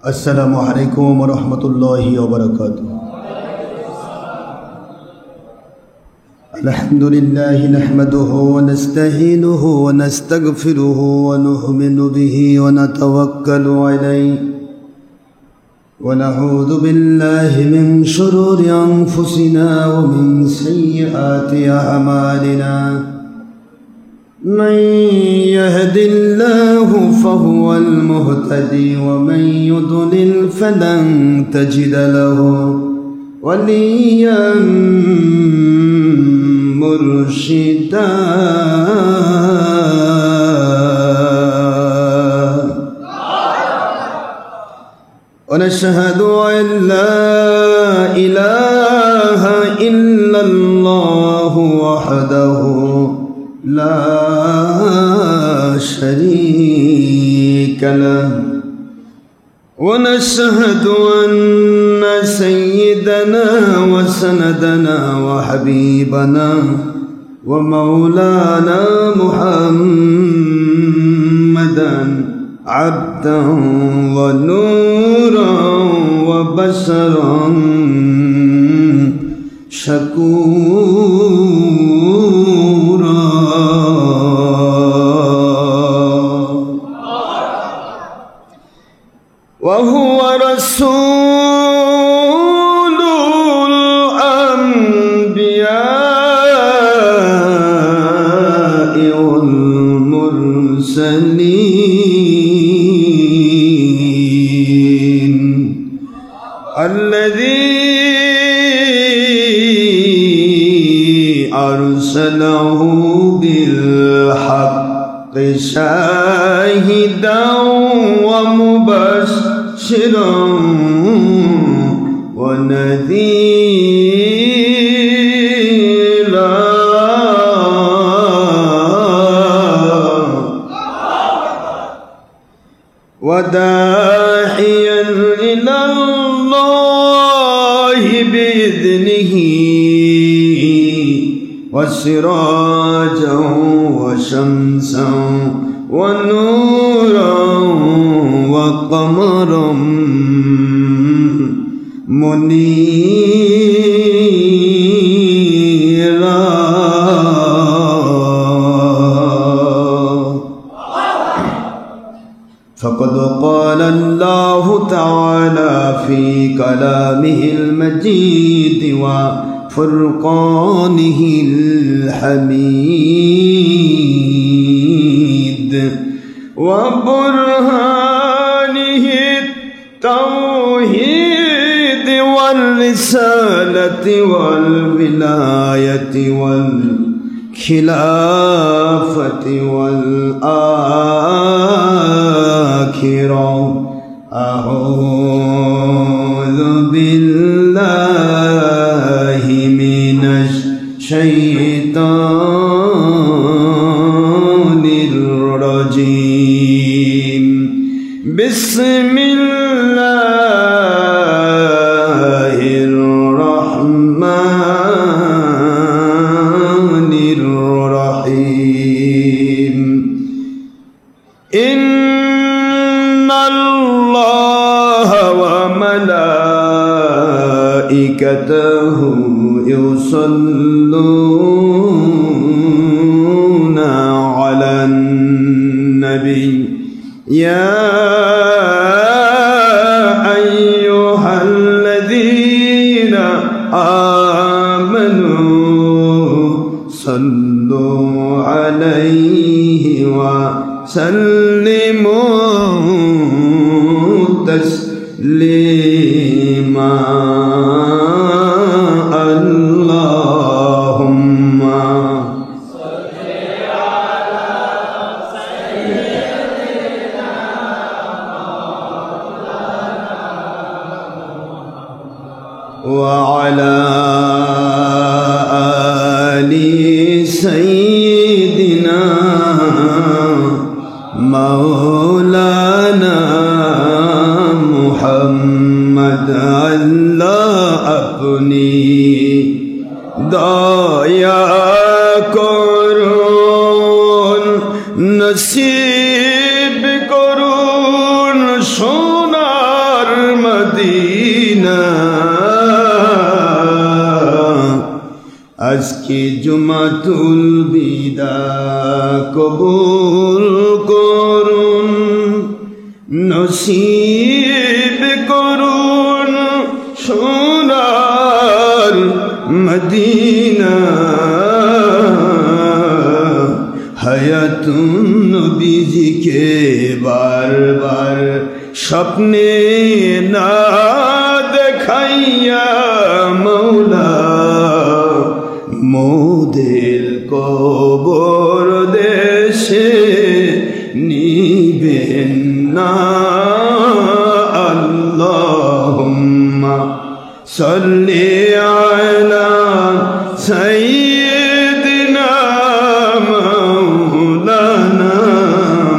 अस्सलामु अलैकुम वरहमतुल्लाहि वबरकातुहू। अल्हम्दुलिल्लाहि नहमदुहु व नस्तईनुहु व नस्तगफिरुहु व नु'मिनु बिही व नतवक्कलु अलैहि व नऊज़ु बिल्लाहि मिन शुरूरि अंफुसिना व मिन सय्यिआति अअमालिना। मन यहदिल्लाहु फहुवल मुहतदी व मन युद्लिल फलन तजिद लहु वलिय्यन मुर्शिदा। व नशहदु अन ला इलाहा इल्लल्लाहु वहदहु ला शरीक लहु व नशहदु अन्न सय्यदना व सनदना व हबीबना व मौलाना मुहम्मदन अब्दन व नूरन व बशरन शकूरा। वहुव रसूलुल अंबिया'i वल मुरसलीन अल्लज़ी अरसलहु बिल हक़्क़ि शाहिदन व मुबश्शिरन व नज़ीरा। व दाहियन इलल्लाहि बिइज़्निही व सिराजन व शम्सन व नूरन व क़मरन मुनीरा। फ़क़द क़ाल अल्लाहु तआला फ़ी कलामिहिल मजीद व फ़ुरक़ानिहिल हमीद व बुरहानिहित तौहीद वल रिसालति वल विलायति वल खिलाफति वल आखिरा। अऊज़ु बिल्लाहि मिनश शैतानिर रजीम। बिस्मिल्लाहिर रहमानिर रहीम। इन्नल्लाहा व मलाइकतहु युसल्लूना अलन नबी या अय्युहल्लज़ीना आमनू सल्लू अलैहि व सल्लिमू तस्लीमा। अल्लाहुम्मा सल्लि अला सय्यिदिना मौलाना व अला आलि सय्यिदिना मौलाना मुहम्मद। अल्लाह अपनी दया करुन नसीब करुन सोना মদিনা আজকে জুমাতুল বিদা কবুল করুন নসিব করুন সোনার মদিনা হায়াতুন নবীজিকে বারবার স্বপ্নে না দেখাইয়া মৌলা মোদের কবর দেশে নিবেন না আল্লাহুম্মা সাল্লি আলা সাইয়্যিদিনা মাওলানা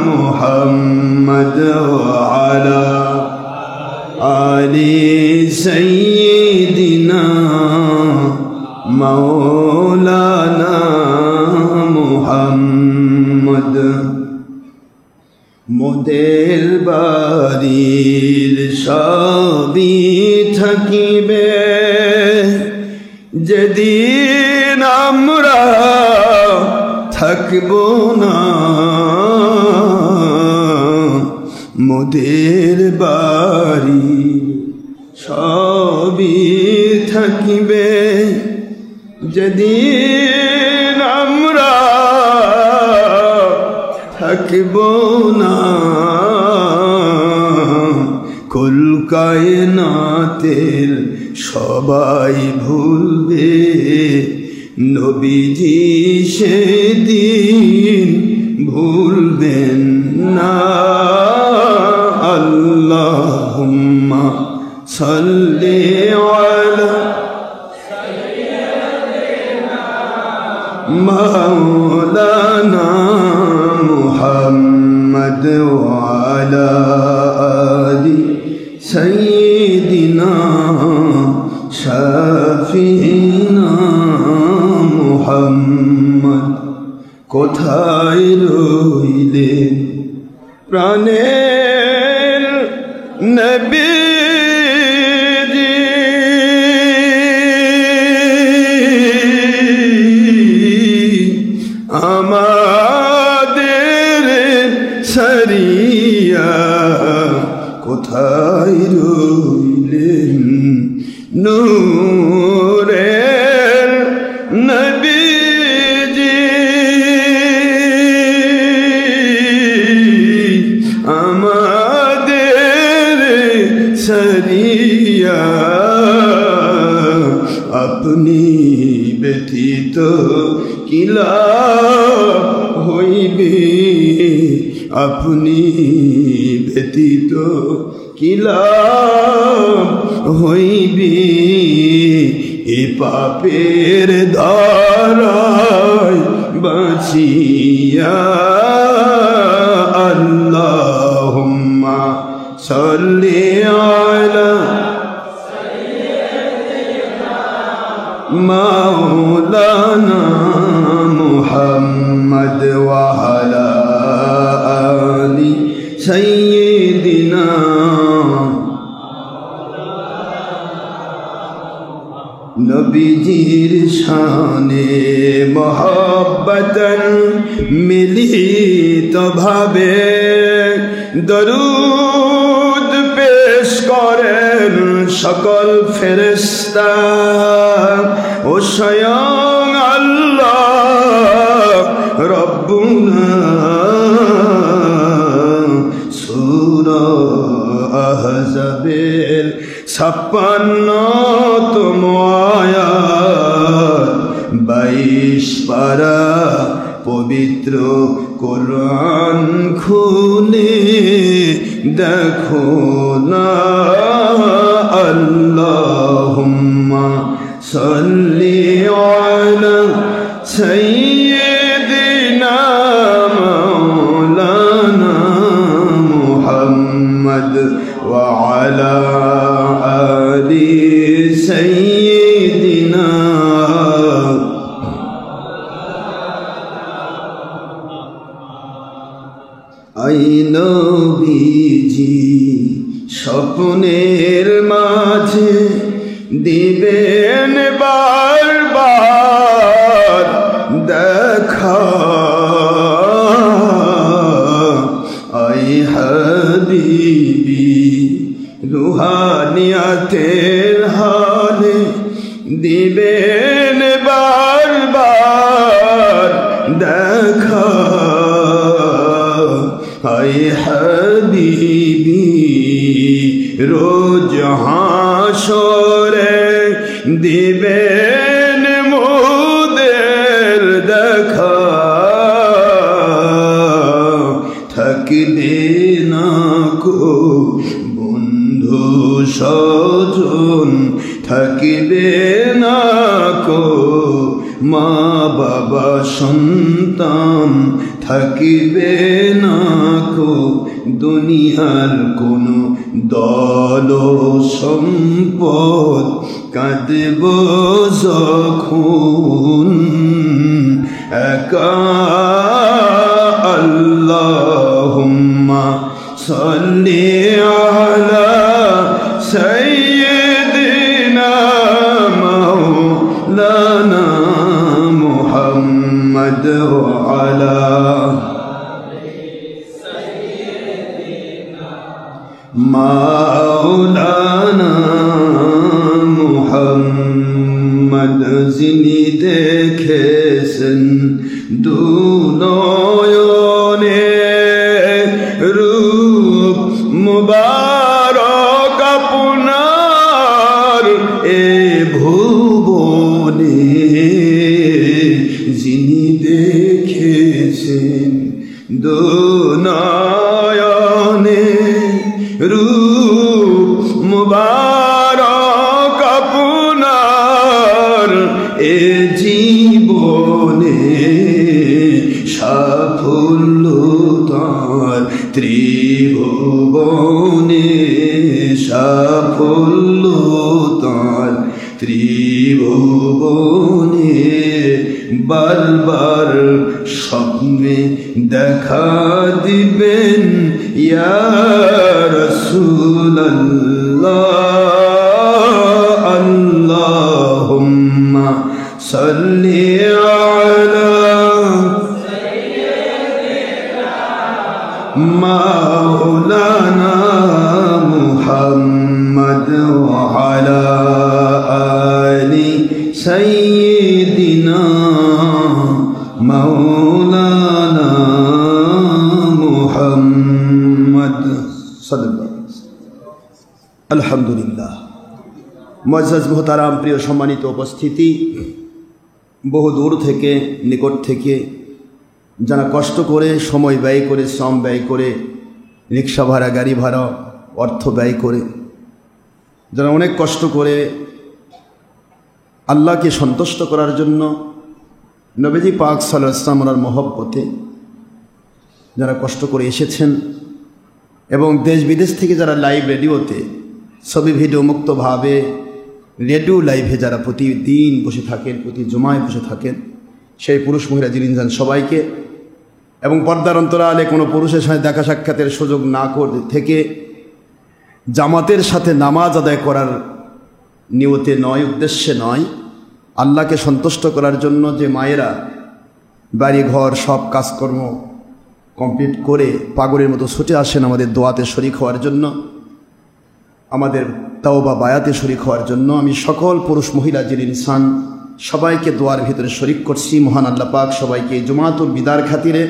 মুহাম্মদ ওয়া আলা আলি সাইয়্যিদিনা মাওলানা মুহাম্মদ মোদের বাড়ির সবই থাকিবে যেদিন আমরা থাকব না মোদের বাড়ি সবই থাকিবে যেদিন আমরা থাকব না কুল কায়নাতের সবাই ভুলবে নবীজি সেদিন ভুলবেন না আল্লাহুম্মা সাল্লি আলা মাওলানা মুহাম্মদ ওয়া আলা আলি সাইয়্যিদিনা শাফিনা মুহাম্মদ কোথায় রইলেন প্রাণের নবী আমাদের সরিয়া কোথায় রইলেন নূরের নবীজি আমাদের সরিয়া আপনি ব্যতীত কি লাভ হইবে আপনি ব্যতীত কি লাভ হইবে এ পাপের ধারায় বাঁচিয়া আল্লাহুম্মা সাল্লি আলা মাওলানা মুহাম্মদ ওয়া আলা আলি সাইয়্যিদিনা নবীজির শানে মহব্বতন মিলিত ভাবে দরুদ পেশ করেন সকল ফেরেশতা ও স্বয়ং আল্লাহ রব্বুনা সূরা আহজাবের 56তম আয়াত 22 পারা পবিত্র কোরআন খুলে দেখো না আল্লাহুম্মা সাল্লি আলা সাইয়্যিদিনা মাওলানা মুহাম্মদ ওয়া আলা আলি সাইয়্যিদিনা আই নবীজি স্বপ্নে মনের মাঝে দিবেন বারবার দেখা আই হাবিবি রুহানিয়াতের হালে দিবেন বারবার দেখা আই হাবিবি রোজ হাসরে দিবেন মোদের দেখা থাকবে না কো বন্ধু স্বজন থাকবে না কো মা বাবা সন্তান থাকিবে না কো দুনিয়ার কোনো দল সম্পদ কাঁদব যখন একা আল্লাহুম্মা সাল্লি আলা সাইয়্যিদিনা মাওলানা মুহাম্মদ ওয়া আলা মাওলানা মুহাম্মদ যিনি দেখেছেন দুনয়নে রূপ মুবারক আপনার এ ভুবনে যিনি দেখেছেন দুনয়নে রূপ মুবারক আপনার এ জীবনে সাফল্য তার ত্রিভুবনে সাফল্য তার ত্রিভুবনে বারবার স্বপ্নে দেখা দিবেন ইয়া রাসূলুল্লাহ আল্লাহুম্মা সাল্লি আলা মাওলানা মুহাম্মদ ওয়া আলা আলি সাইয়্যিদিনা মাওলানা মুহাম্মদ সাল্লাল্লাহু আলাইহি ওয়াসাল্লাম। আলহামদুলিল্লাহ। মুআজ্জাজ মুহতারাম, প্রিয় সম্মানিত উপস্থিতি, বহু দূর থেকে নিকট থেকে যারা কষ্ট করে সময় ব্যয় করে শ্রম ব্যয় করে রিক্সা ভাড়া গাড়ি ভাড়া অর্থ ব্যয় করে যারা অনেক কষ্ট করে আল্লাহকে সন্তুষ্ট করার জন্য নবীজি পাক সাল্লাল্লাহু আলাইহি ওয়াসাল্লামের মহব্বতে যারা কষ্ট করে এসেছেন এবং দেশ বিদেশ থেকে যারা লাইভ রেডিওতে ছবি ভিডিও মুক্তভাবে রেডিও লাইভে যারা প্রতিদিন বসে থাকেন, প্রতি জুমায় বসে থাকেন, সেই পুরুষ মহিলা যিনি যান সবাইকে এবং পর্দার অন্তরালে কোনো পুরুষের সাথে দেখা সাক্ষাতের সুযোগ না করে থেকে জামাতের সাথে নামাজ আদায় করার নিয়তে নয়, উদ্দেশ্যে নয়, আল্লাহকে সন্তুষ্ট করার জন্য যে মায়েরা বাড়ি ঘর সব কাজকর্ম কমপ্লিট করে পাগলের মতো ছুটে আসেন আমাদের দোয়াতে শরীক হওয়ার জন্য, আমাদের তাওবা বায়াতে শরীক হওয়ার জন্য, আমি সকল পুরুষ মহিলা যিনি ইনসান সবাইকে দোয়ার ভিতরে শরীক করছি। মহান আল্লাহ পাক সবাইকে জুমাতুল বিদার খাতিরে,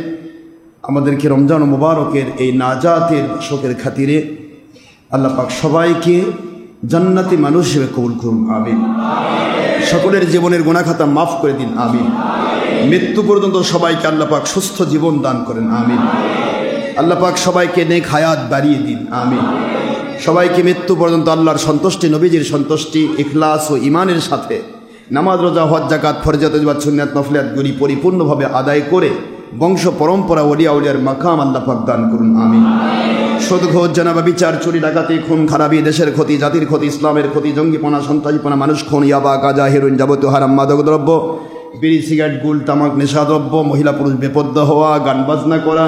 আমাদেরকে রমজান মুবারকের এই নাজাতের শোকের খাতিরে আল্লাহ পাক সবাইকে জান্নাতি মানুষ হিসেবে কবুল করুন, আমিন। সকলের জীবনের গুনাহ খাতা মাফ করে দিন, আমিন। মৃত্যু পর্যন্ত সবাইকে আল্লাহ পাক সুস্থ জীবন দান করেন, আমিন। আল্লাহ পাক সবাইকে নেক হায়াত বাড়িয়ে দিন, আমিন। সবাইকে মৃত্যু পর্যন্ত আল্লাহর সন্তুষ্টি, নবীজির সন্তুষ্টি, ইখলাস ও ঈমানের সাথে নামাজ, রোজা, হজ, যাকাত, ফরজিয়াত, ওয়াজিবাত, সুন্নাত, নফলিয়াতগুলি পরিপূর্ণভাবে আদায় করে বংশ পরম্পরা ওলিয়া উলিয়ার মাকাম আল্লাহ পাক দান করুন, আমিন। সুদ, ঘুষ, জেনা, বিচার, চুরি, ডাকাতি, খুন খারাপি, দেশের ক্ষতি, জাতির ক্ষতি, ইসলামের ক্ষতি, জঙ্গিপনা, সন্ত্রাসীপনা, মানুষ খুন, ইয়াবা, গাঁজা, হেরোইন, যাবতীয় হারাম মাদক দ্রব্য, বিড়ি, সিগারেট, গুল, তামাক, নেশাদ্রব্য, মহিলা পুরুষ বেপর্দা হওয়া, গান বাজনা করা,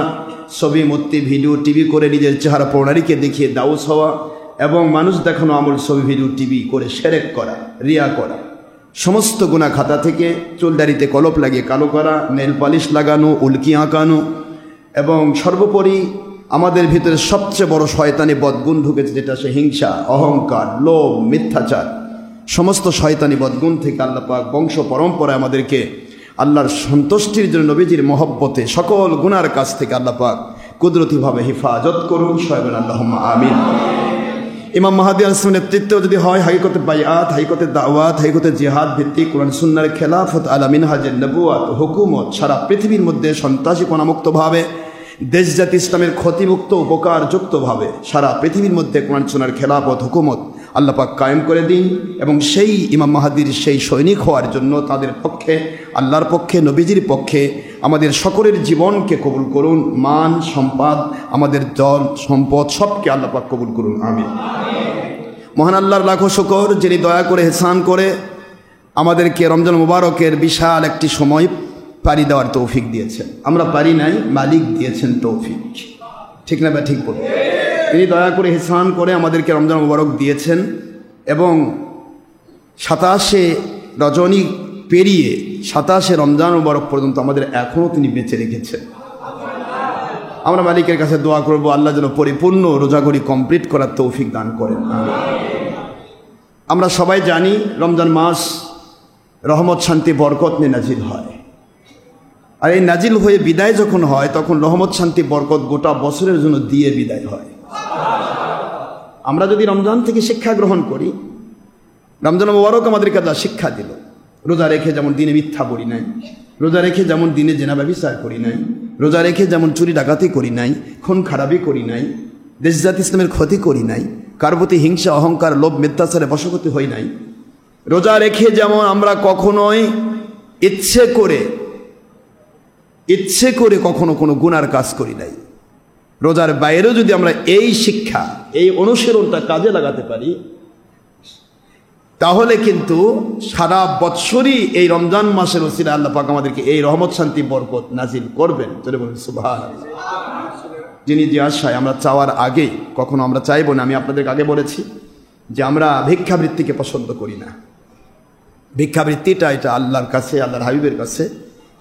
ছবি, মূর্তি, ভিডিও, টিভি করে নিজের চেহারা প্রণালীকে দেখিয়ে দাউস হওয়া, এবং মানুষ দেখানো আমল, ছবি, ভিডিও, টিভি করে শিরক করা, রিয়া করা, সমস্ত গুনাহ খাতা থেকে চুলদারিতে কলপ লাগিয়ে কালো করা, নেল পালিশ লাগানো, উল্কি আঁকানো, এবং সর্বোপরি আমাদের ভিতরে সবচেয়ে বড় শয়তানি বদগুণ ঢুকেছে, যেটা সে হিংসা, অহংকার, লোভ, মিথ্যাচার। সমস্ত শয়তানি বদগুণ থেকে আল্লাহ পাক বংশ পরম্পরায় আমাদেরকে আল্লাহর সন্তুষ্টির জন্য নবীজির মহব্বতে সকল গুনার কাছ থেকে আল্লাহ পাক কুদরতিভাবে হেফাজত করুন। সয়বেন আল্লাহুম্মা আমিন। ইমাম মাহদী আলাইহিস সালামের নেতৃত্ব যদি হয় হাকিকতে বায়াত, হাকিকতে দাওয়াত, হাকিকতে জিহাদ ভিত্তিক কোরআন সুন্নাহর খেলাফত আলা মিনহাজের নবুয়াত, হুকুমত, সারা পৃথিবীর মধ্যে সন্ত্রাসীপনামুক্তভাবে, দেশ জাতি ইসলামের ক্ষতিমুক্ত, উপকারযুক্তভাবে সারা পৃথিবীর মধ্যে কোরআন সুন্নাহর খেলাফত, হুকুমত আল্লাহ পাক কায়েম করে দিন। এবং সেই ইমাম মাহদীর সেই সৈনিক হওয়ার জন্য তাদের পক্ষে, আল্লাহর পক্ষে, নবীজির পক্ষে আমাদের সকলের জীবনকে কবুল করুন। মান সম্পদ, আমাদের দল সম্পদ সবকে আল্লাহ পাক কবুল করুন। আমিন। মহান আল্লাহর লাখো শুকর, যিনি দয়া করে হেসান করে আমাদেরকে রমজান মুবারকের বিশাল একটি সময় পাড়ি দেওয়ার তৌফিক দিয়েছেন। আমরা পারি নাই, মালিক দিয়েছেন তৌফিক। ঠিক না বা ঠিক বলুন? তিনি দয়া করে হেসান করে আমাদেরকে রমজান মুবারক দিয়েছেন এবং 27 রজনী পেরিয়ে 27 রমজান মুবারক পর্যন্ত আমাদের এখনও তিনি বেঁচে রেখেছেন। আমরা মালিকের কাছে দোয়া করব আল্লাহ যেন পরিপূর্ণ রোজাগরি কমপ্লিট করার তৌফিক দান করেন। আমরা সবাই জানি রমজান মাস রহমত, শান্তি, বরকত নিয়ে নাজিল হয়। আর এই নাজিল হয়ে বিদায় যখন হয় তখন রহমত, শান্তি, বরকত গোটা বছরের জন্য দিয়ে বিদায় হয়। আমরা যদি রমজান থেকে শিক্ষা গ্রহণ করি, রমজান মুবারক আমাদেরকে যা শিক্ষা দিল, রোজা রেখে যেমন দিনে মিথ্যা বলি নাই, রোজা রেখে যেমন দিনে জেনা ব্যভিচার করি নাই, রোজা রেখে যেমন চুরি ডাকাতি করি নাই, খুন খারাপি করি নাই, দেশ জাতি ইসলামের ক্ষতি করি নাই, কার প্রতি হিংসা, অহংকার, লোভ, মিথ্যাচারে বশবর্তী হই নাই, রোজা রেখে যেমন আমরা কখনোই ইচ্ছে করে কখনো কোনো গুনার কাজ করি নাই, রোজার বাইরেও যদি আমরা এই শিক্ষা, এই অনুশীলনটা কাজে লাগাতে পারি, তাহলে কিন্তু সারা বৎসরই এই রমজান মাসের ওসিলায় আল্লাহ পাক আমাদেরকে এই রহমত, শান্তি, বরকত নাজিল করবেন। চলে বলুন সুবহানাল্লাহ। যিনি যে আশায় আমরা চাওয়ার আগে কখনো আমরা চাইবো না। আমি আপনাদেরকে আগে বলেছি যে আমরা ভিক্ষাবৃত্তিকে পছন্দ করি না। ভিক্ষাবৃত্তিটা এটা আল্লাহর কাছে, আল্লাহর হাবিবের কাছে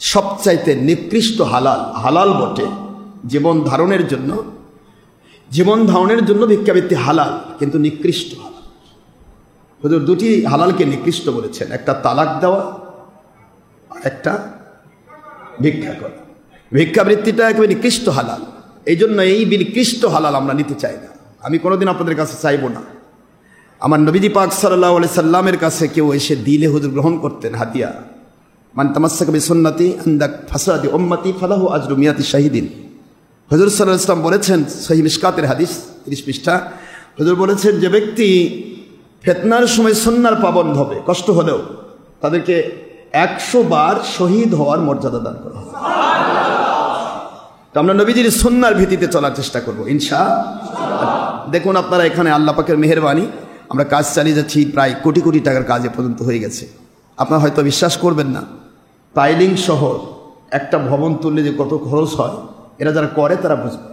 সবচাইতে নিকৃষ্ট হালাল বটে। জীবন ধারণের জন্য ভিক্ষাবৃত্তি হালাল, কিন্তু নিকৃষ্ট হালাল। হুজুর দুটি হালালকে নিকৃষ্ট বলেছেন, একটা তালাক দেওয়া আর একটা ভিক্ষা করা। ভিক্ষাবৃত্তিটা একেবারে নিকৃষ্ট হালাল। এই জন্য এই নিকৃষ্ট হালাল আমরা নিতে চাই না। আমি কোনোদিন আপনাদের কাছে চাইবো না। আমার নবীজি পাক সাল্লাল্লাহু আলাইহি সাল্লামের কাছে কেউ এসে দিলে হুজুর গ্রহণ করতেন হাদিয়া। মান তামাসসাকা বিসুন্নতি ইনদা ফাসাদি উম্মতি ফালাহু আজরু মিয়াতি শাহিদিন। হুজুর সাল্লাল্লাহু আলাইহি ওয়াসাল্লাম বলেছেন, সহিহ মিশকাতের হাদিস 30 পৃষ্ঠা, হুজুর বলেছেন যে ব্যক্তি ফিতনার সময় সুন্নাহর পাবন্দ হবে, কষ্ট হলেও তাদেরকে 100 বার শহীদ হওয়ার মর্যাদা দান করা হবে। তো আমরা নবীজির সুন্নাহর ভিত্তিতে চলার চেষ্টা করব ইনশাআল্লাহ। দেখুন আপনারা এখানে আল্লাহ পাকের মেহেরবানি, আমরা কাজ চালিয়ে যাচ্ছি, প্রায় কোটি কোটি টাকার কাজ এ পর্যন্ত হয়ে গেছে। আপনারা হয়তো বিশ্বাস করবেন না, পাইলিং সহ একটা ভবন তুললে যে কত খরচ হয়, এরা যারা করে তারা বুঝবে।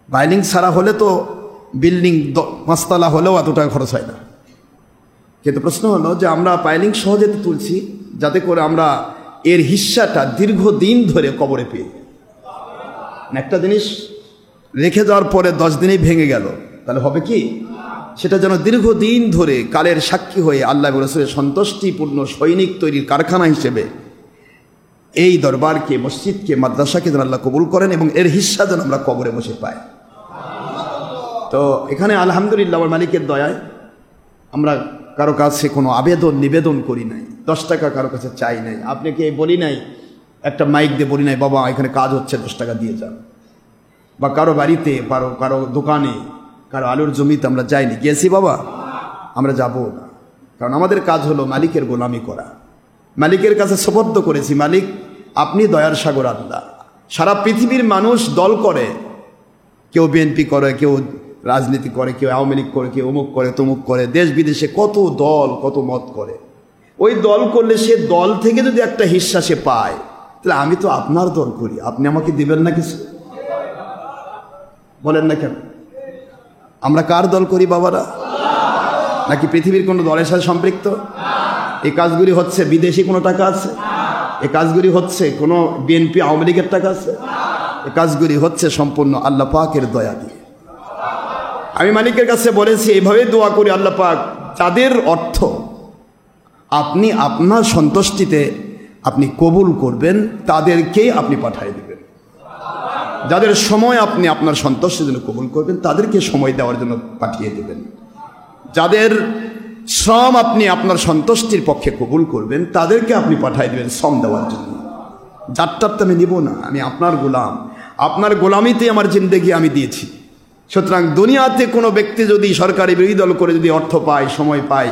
পাইলিং ছাড়া হলে তো বিল্ডিং 5 তলা হলেও এত টাকা খরচ হয় না। কিন্তু প্রশ্ন হলো যে আমরা পাইলিং সহজে তুলছি যাতে করে আমরা এর হিস্সাটা দীর্ঘদিন ধরে কবরে পেয়ে। একটা জিনিস রেখে যাওয়ার পরে 10 দিনেই ভেঙে গেল, তাহলে হবে কি? সেটা যেন দীর্ঘদিন ধরে কালের সাক্ষী হয়ে আল্লাহ রাসূলের সন্তুষ্টিপূর্ণ সৈনিক তৈরির কারখানা হিসেবে এই দরবারকে, মসজিদকে, মাদ্রাসাকে যেন আল্লাহ কবুল করেন এবং এর হিস্সা যেন আমরা কবরে বসে পাই। তো এখানে আলহামদুলিল্লাহ আমার মালিকের দয়ায় আমরা কারো কাছে কোনো নিবেদন করি নাই, 10 টাকা কারো কাছে চাই নাই। আপনাকে বলি নাই, একটা মাইক দিয়ে বলি নাই বাবা এখানে কাজ হচ্ছে 10 টাকা দিয়ে যান, বা কারো বাড়িতে, কারো দোকানে, কারো আলুর জমিতে আমরা যাইনি, গিয়েছি বাবা আমরা যাবো না। কারণ আমাদের কাজ হলো মালিকের গোলামি করা, মালিকের কাছে সুপর্দ করেছি। মালিক আপনি দয়ার সাগর আল্লাহ। সারা পৃথিবীর মানুষ দল করে, কেউ বিএনপি করে, কেউ রাজনীতি করে, কেউ আওয়ামী লীগ করে, কেউ অমুক করে, তমুক করে, দেশ বিদেশে কত দল, কত মত করে। ওই দল করলে সে দল থেকে যদি একটা হিস্সা সে পায়, তাহলে আমি তো আপনার দল করি, আপনি আমাকে দিবেন না কিছু? বলেন না কেন? আমরা কার দল করি বাবারা? নাকি পৃথিবীর কোনো দলের সাথে সম্পৃক্ত? এই কাজগুলি হচ্ছে বিদেশি কোনো টাকা আছে? এই কাজগুলি হচ্ছে কোনো বিএনপি আওয়ামী লীগের টাকা আছে? এই কাজগুলি হচ্ছে সম্পূর্ণ আল্লাহ পাকের দয়া দিয়ে। আমি মালিকের কাছে বলেছি এইভাবে দোয়া করি, আল্লাহ পাক যাদের অর্থ আপনি আপনার সন্তুষ্টিতে আপনি কবুল করবেন তাদেরকেই আপনি পাঠিয়ে দেবেন। যাদের সময় আপনি আপনার সন্তুষ্টির জন্য কবুল করবেন তাদেরকে সময় দেওয়ার জন্য পাঠিয়ে দেবেন। যাদের শ্রম আপনি আপনার সন্তুষ্টির পক্ষে কবুল করবেন তাদেরকে আপনি পাঠিয়ে দেবেন শ্রম দেওয়ার জন্য। যারটারটা আমি নিব না, আমি আপনার গোলাম, আপনার গোলামিতে আমার জিন্দেগি আমি দিয়েছি। সুতরাং দুনিয়াতে কোনো ব্যক্তি যদি সরকারি বিরোধী দল করে যদি অর্থ পায়, সময় পায়,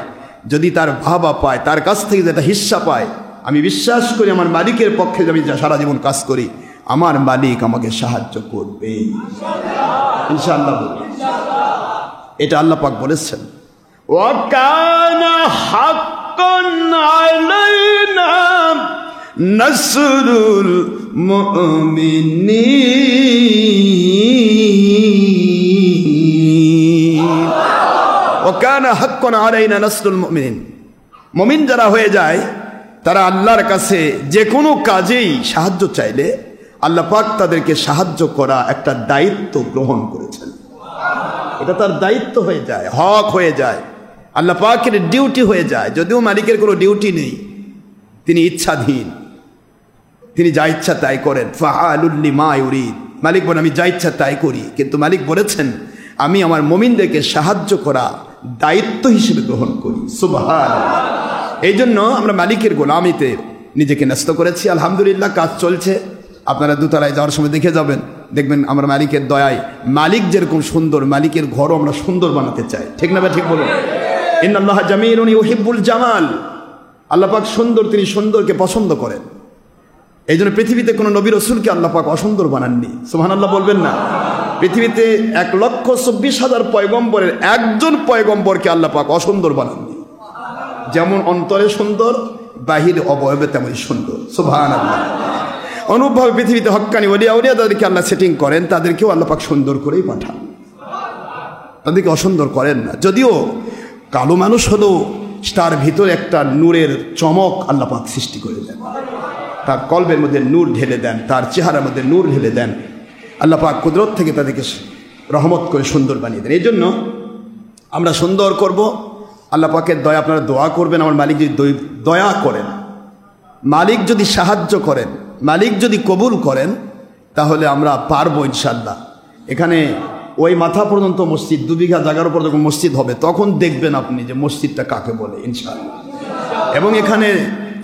যদি তার ভাবা পায়, তার কাছ থেকে যেটা হিস্সা পায়, আমি বিশ্বাস করি আমার মালিকের পক্ষে আমি সারা জীবন কাজ করি, আমার মালিক আমাকে সাহায্য করবে ইনশাআল্লাহ। এটা আল্লাহ পাক বলেছেন, ওয়াকানা হাক্কান আলাইনা নাসরুল মুমিনিন। ওয়াকানা হাক্কান আলাইনা নাসরুল মুমিনিন। মুমিন যারা হয়ে যায় তারা আল্লাহর কাছে যে কোনো কাজেই সাহায্য চাইলে আল্লাহ পাক তাদেরকে সাহায্য করা একটা দায়িত্ব গ্রহণ করেছেন। এটা তার দায়িত্ব হয়ে যায়, হক হয়ে যায়, আল্লাহ পাকের ডিউটি হয়ে যায়। যদিও মালিকের কোনো ডিউটি নেই, তিনি ইচ্ছাধীন, তিনি যা ইচ্ছা তাই করেন। ফাআলুল লিমা ইউরিদ, মালিক বলেন আমি যা ইচ্ছা তাই করি, কিন্তু মালিক বলেছেন আমি আমার মুমিনদেরকে সাহায্য করা দায়িত্ব হিসেবে গ্রহণ করি। সুবহানাল্লাহ। এই জন্য আমরা মালিকের গোলামিতে নিজেকে ন্যস্ত করেছি। আলহামদুলিল্লাহ কাজ চলছে। আপনারা দোতলায় যাওয়ার সময় দেখে যাবেন, দেখবেন আমরা মালিকের দয়ায়, মালিক যেরকম সুন্দর, মালিকের ঘরও আমরা সুন্দর বানাতে চাই। ঠিক না ভাই? ঠিক বলুন। ইন্নাল্লাহা জামিলুন ইউহিব্বুল জামাল। আল্লাহ পাক সুন্দর, তিনি সুন্দরকে পছন্দ করেন। এই জন্য পৃথিবীতে কোনো নবী রাসূলকে আল্লাহ পাক অসুন্দর বানাননি। সুবহানাল্লাহ বলবেন না? পৃথিবীতে 1,24,000 পয়গম্বরের একজন পয়গম্বরকে আল্লাহ পাক অসুন্দর বানাননি। যেমন অন্তরে সুন্দর, বাহিরে অবয়বে তেমনই সুন্দর। সুবহানাল্লাহ। অনুপভাবে পৃথিবীতে হক্কানি ওলিয়া উলিয়া তাদেরকে আল্লাহ সেটিং করেন, তাদেরকেও আল্লাহ পাক সুন্দর করেই পাঠান, তাদেরকে অসুন্দর করেন না। যদিও কালো মানুষ হলেও তার ভিতরে একটা নূরের চমক আল্লাহ পাক সৃষ্টি করে দেন, তার কলবের মধ্যে নূর ঢেলে দেন, তার চেহারার মধ্যে নূর ঢেলে দেন। আল্লাহ পাক কুদরত থেকে তাদেরকে রহমত করে সুন্দর বানিয়ে দেন। এই জন্য আমরা সুন্দর করব। আল্লাহ পাকের দয়া, আপনারা দোয়া করবেন আমার মালিক যদি দয়া করেন, মালিক যদি সাহায্য করেন, মালিক যদি কবুল করেন, তাহলে আমরা পারবো ইনশাআল্লাহ। এখানে ওই মাথা পর্যন্ত মসজিদ, 2 বিঘা জায়গার উপর যখন মসজিদ হবে তখন দেখবেন আপনি যে মসজিদটা কাকে বলে ইনশাআল্লাহ। এবং এখানে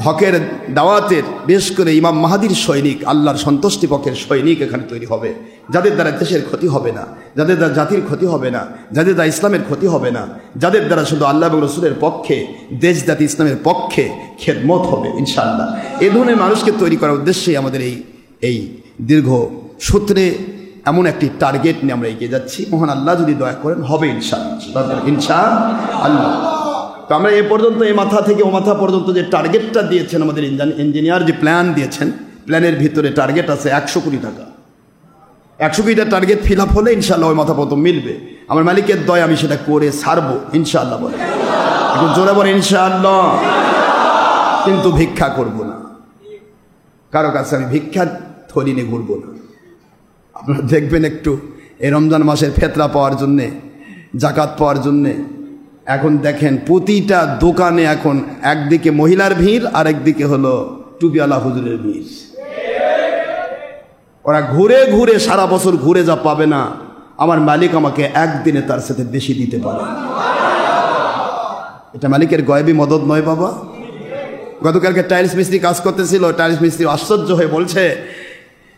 হকের দাওয়াতের বিশেষ করে ইমাম মাহাদির সৈনিক, আল্লাহর সন্তুষ্টি পক্ষের সৈনিক এখানে তৈরি হবে, যাদের দ্বারা দেশের ক্ষতি হবে না, যাদের দ্বারা জাতির ক্ষতি হবে না, যাদের দ্বারা ইসলামের ক্ষতি হবে না, যাদের দ্বারা শুধু আল্লাহ এবং রসুলের পক্ষে, দেশ জাতি ইসলামের পক্ষে খেদমত হবে ইনশাআল্লাহ। এই ধরনের মানুষকে তৈরি করার উদ্দেশ্যেই আমাদের এই দীর্ঘ সূত্রে এমন একটি টার্গেট নিয়ে আমরা এগিয়ে যাচ্ছি। মহান আল্লাহ যদি দয়া করেন হবে ইনশাআল্লাহ, ইনশাআল্লাহ। তো আমরা এ পর্যন্ত এই মাথা থেকে ও মাথা পর্যন্ত যে টার্গেটটা দিয়েছেন আমাদের ইঞ্জিনিয়ার, যে প্ল্যান দিয়েছেন, প্ল্যানের ভিতরে টার্গেট আছে 100 কোটি টাকা। 100 কোটিটা টার্গেট ফিল আপ হলে ইনশাআল্লাহ ওই মাথা পর্যন্ত মিলবে। আমার মালিকের দয়া আমি সেটা করে ছাড়বো ইনশাআল্লাহ। বলে এখন জোরে বলে ইনশাআল্লাহ। কিন্তু ভিক্ষা করব না, কারো কাছে আমি ভিক্ষা থলি নিয়ে ঘুরবো না। আপনারা দেখবেন একটু এই রমজান মাসের ফেতরা পাওয়ার জন্যে, জাকাত পাওয়ার জন্যে এখন দেখেন প্রতিটা দোকানে এখন একদিকে মহিলার ভিড় আর একদিকে হলো টুপিওয়ালা হুজুরের ভিড়। ওরা ঘুরে ঘুরে সারা বছর ঘুরে যা পাবে না, আমার মালিক আমাকে একদিনে তার সাথে বেশি দিতে পারে। এটা মালিকের গয়েবী মদত নয় বাবা। গতকালকে টাইলস মিস্ত্রি কাজ করতেছিল, টাইলস মিস্ত্রি আশ্চর্য হয়ে বলছে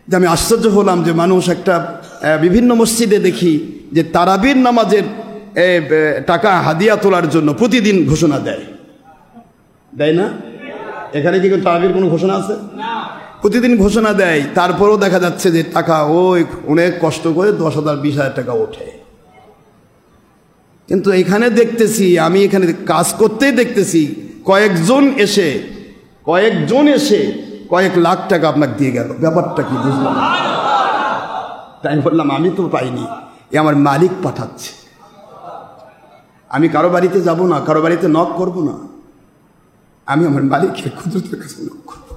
যে আমি আশ্চর্য হলাম যে মানুষ একটা বিভিন্ন মসজিদে দেখি যে তারাবির নামাজের টাকা হাদিয়া তোলার জন্য প্রতিদিন ঘোষণা দেয় না? এখানে কি তারাবির কোনো ঘোষণা আছে? প্রতিদিন ঘোষণা দেয়, তারপরেও দেখা যাচ্ছে যে টাকা ওই অনেক কষ্ট করে 10,000 20,000 টাকা ওঠে। কিন্তু এখানে দেখতেছি, আমি এখানে কাজ করতেই দেখতেছি কয়েকজন এসে কয়েক লাখ টাকা আপনাকে দিয়ে গেল। ব্যাপারটা কি বুঝলাম? তাই বললাম আমি তো পাইনি, এ আমার মালিক পাঠাচ্ছে। আমি কারো বাড়িতে যাব না, কারো বাড়িতে নক করব না, আমি আমার মালিকের কুদরতের কাছে নক করব।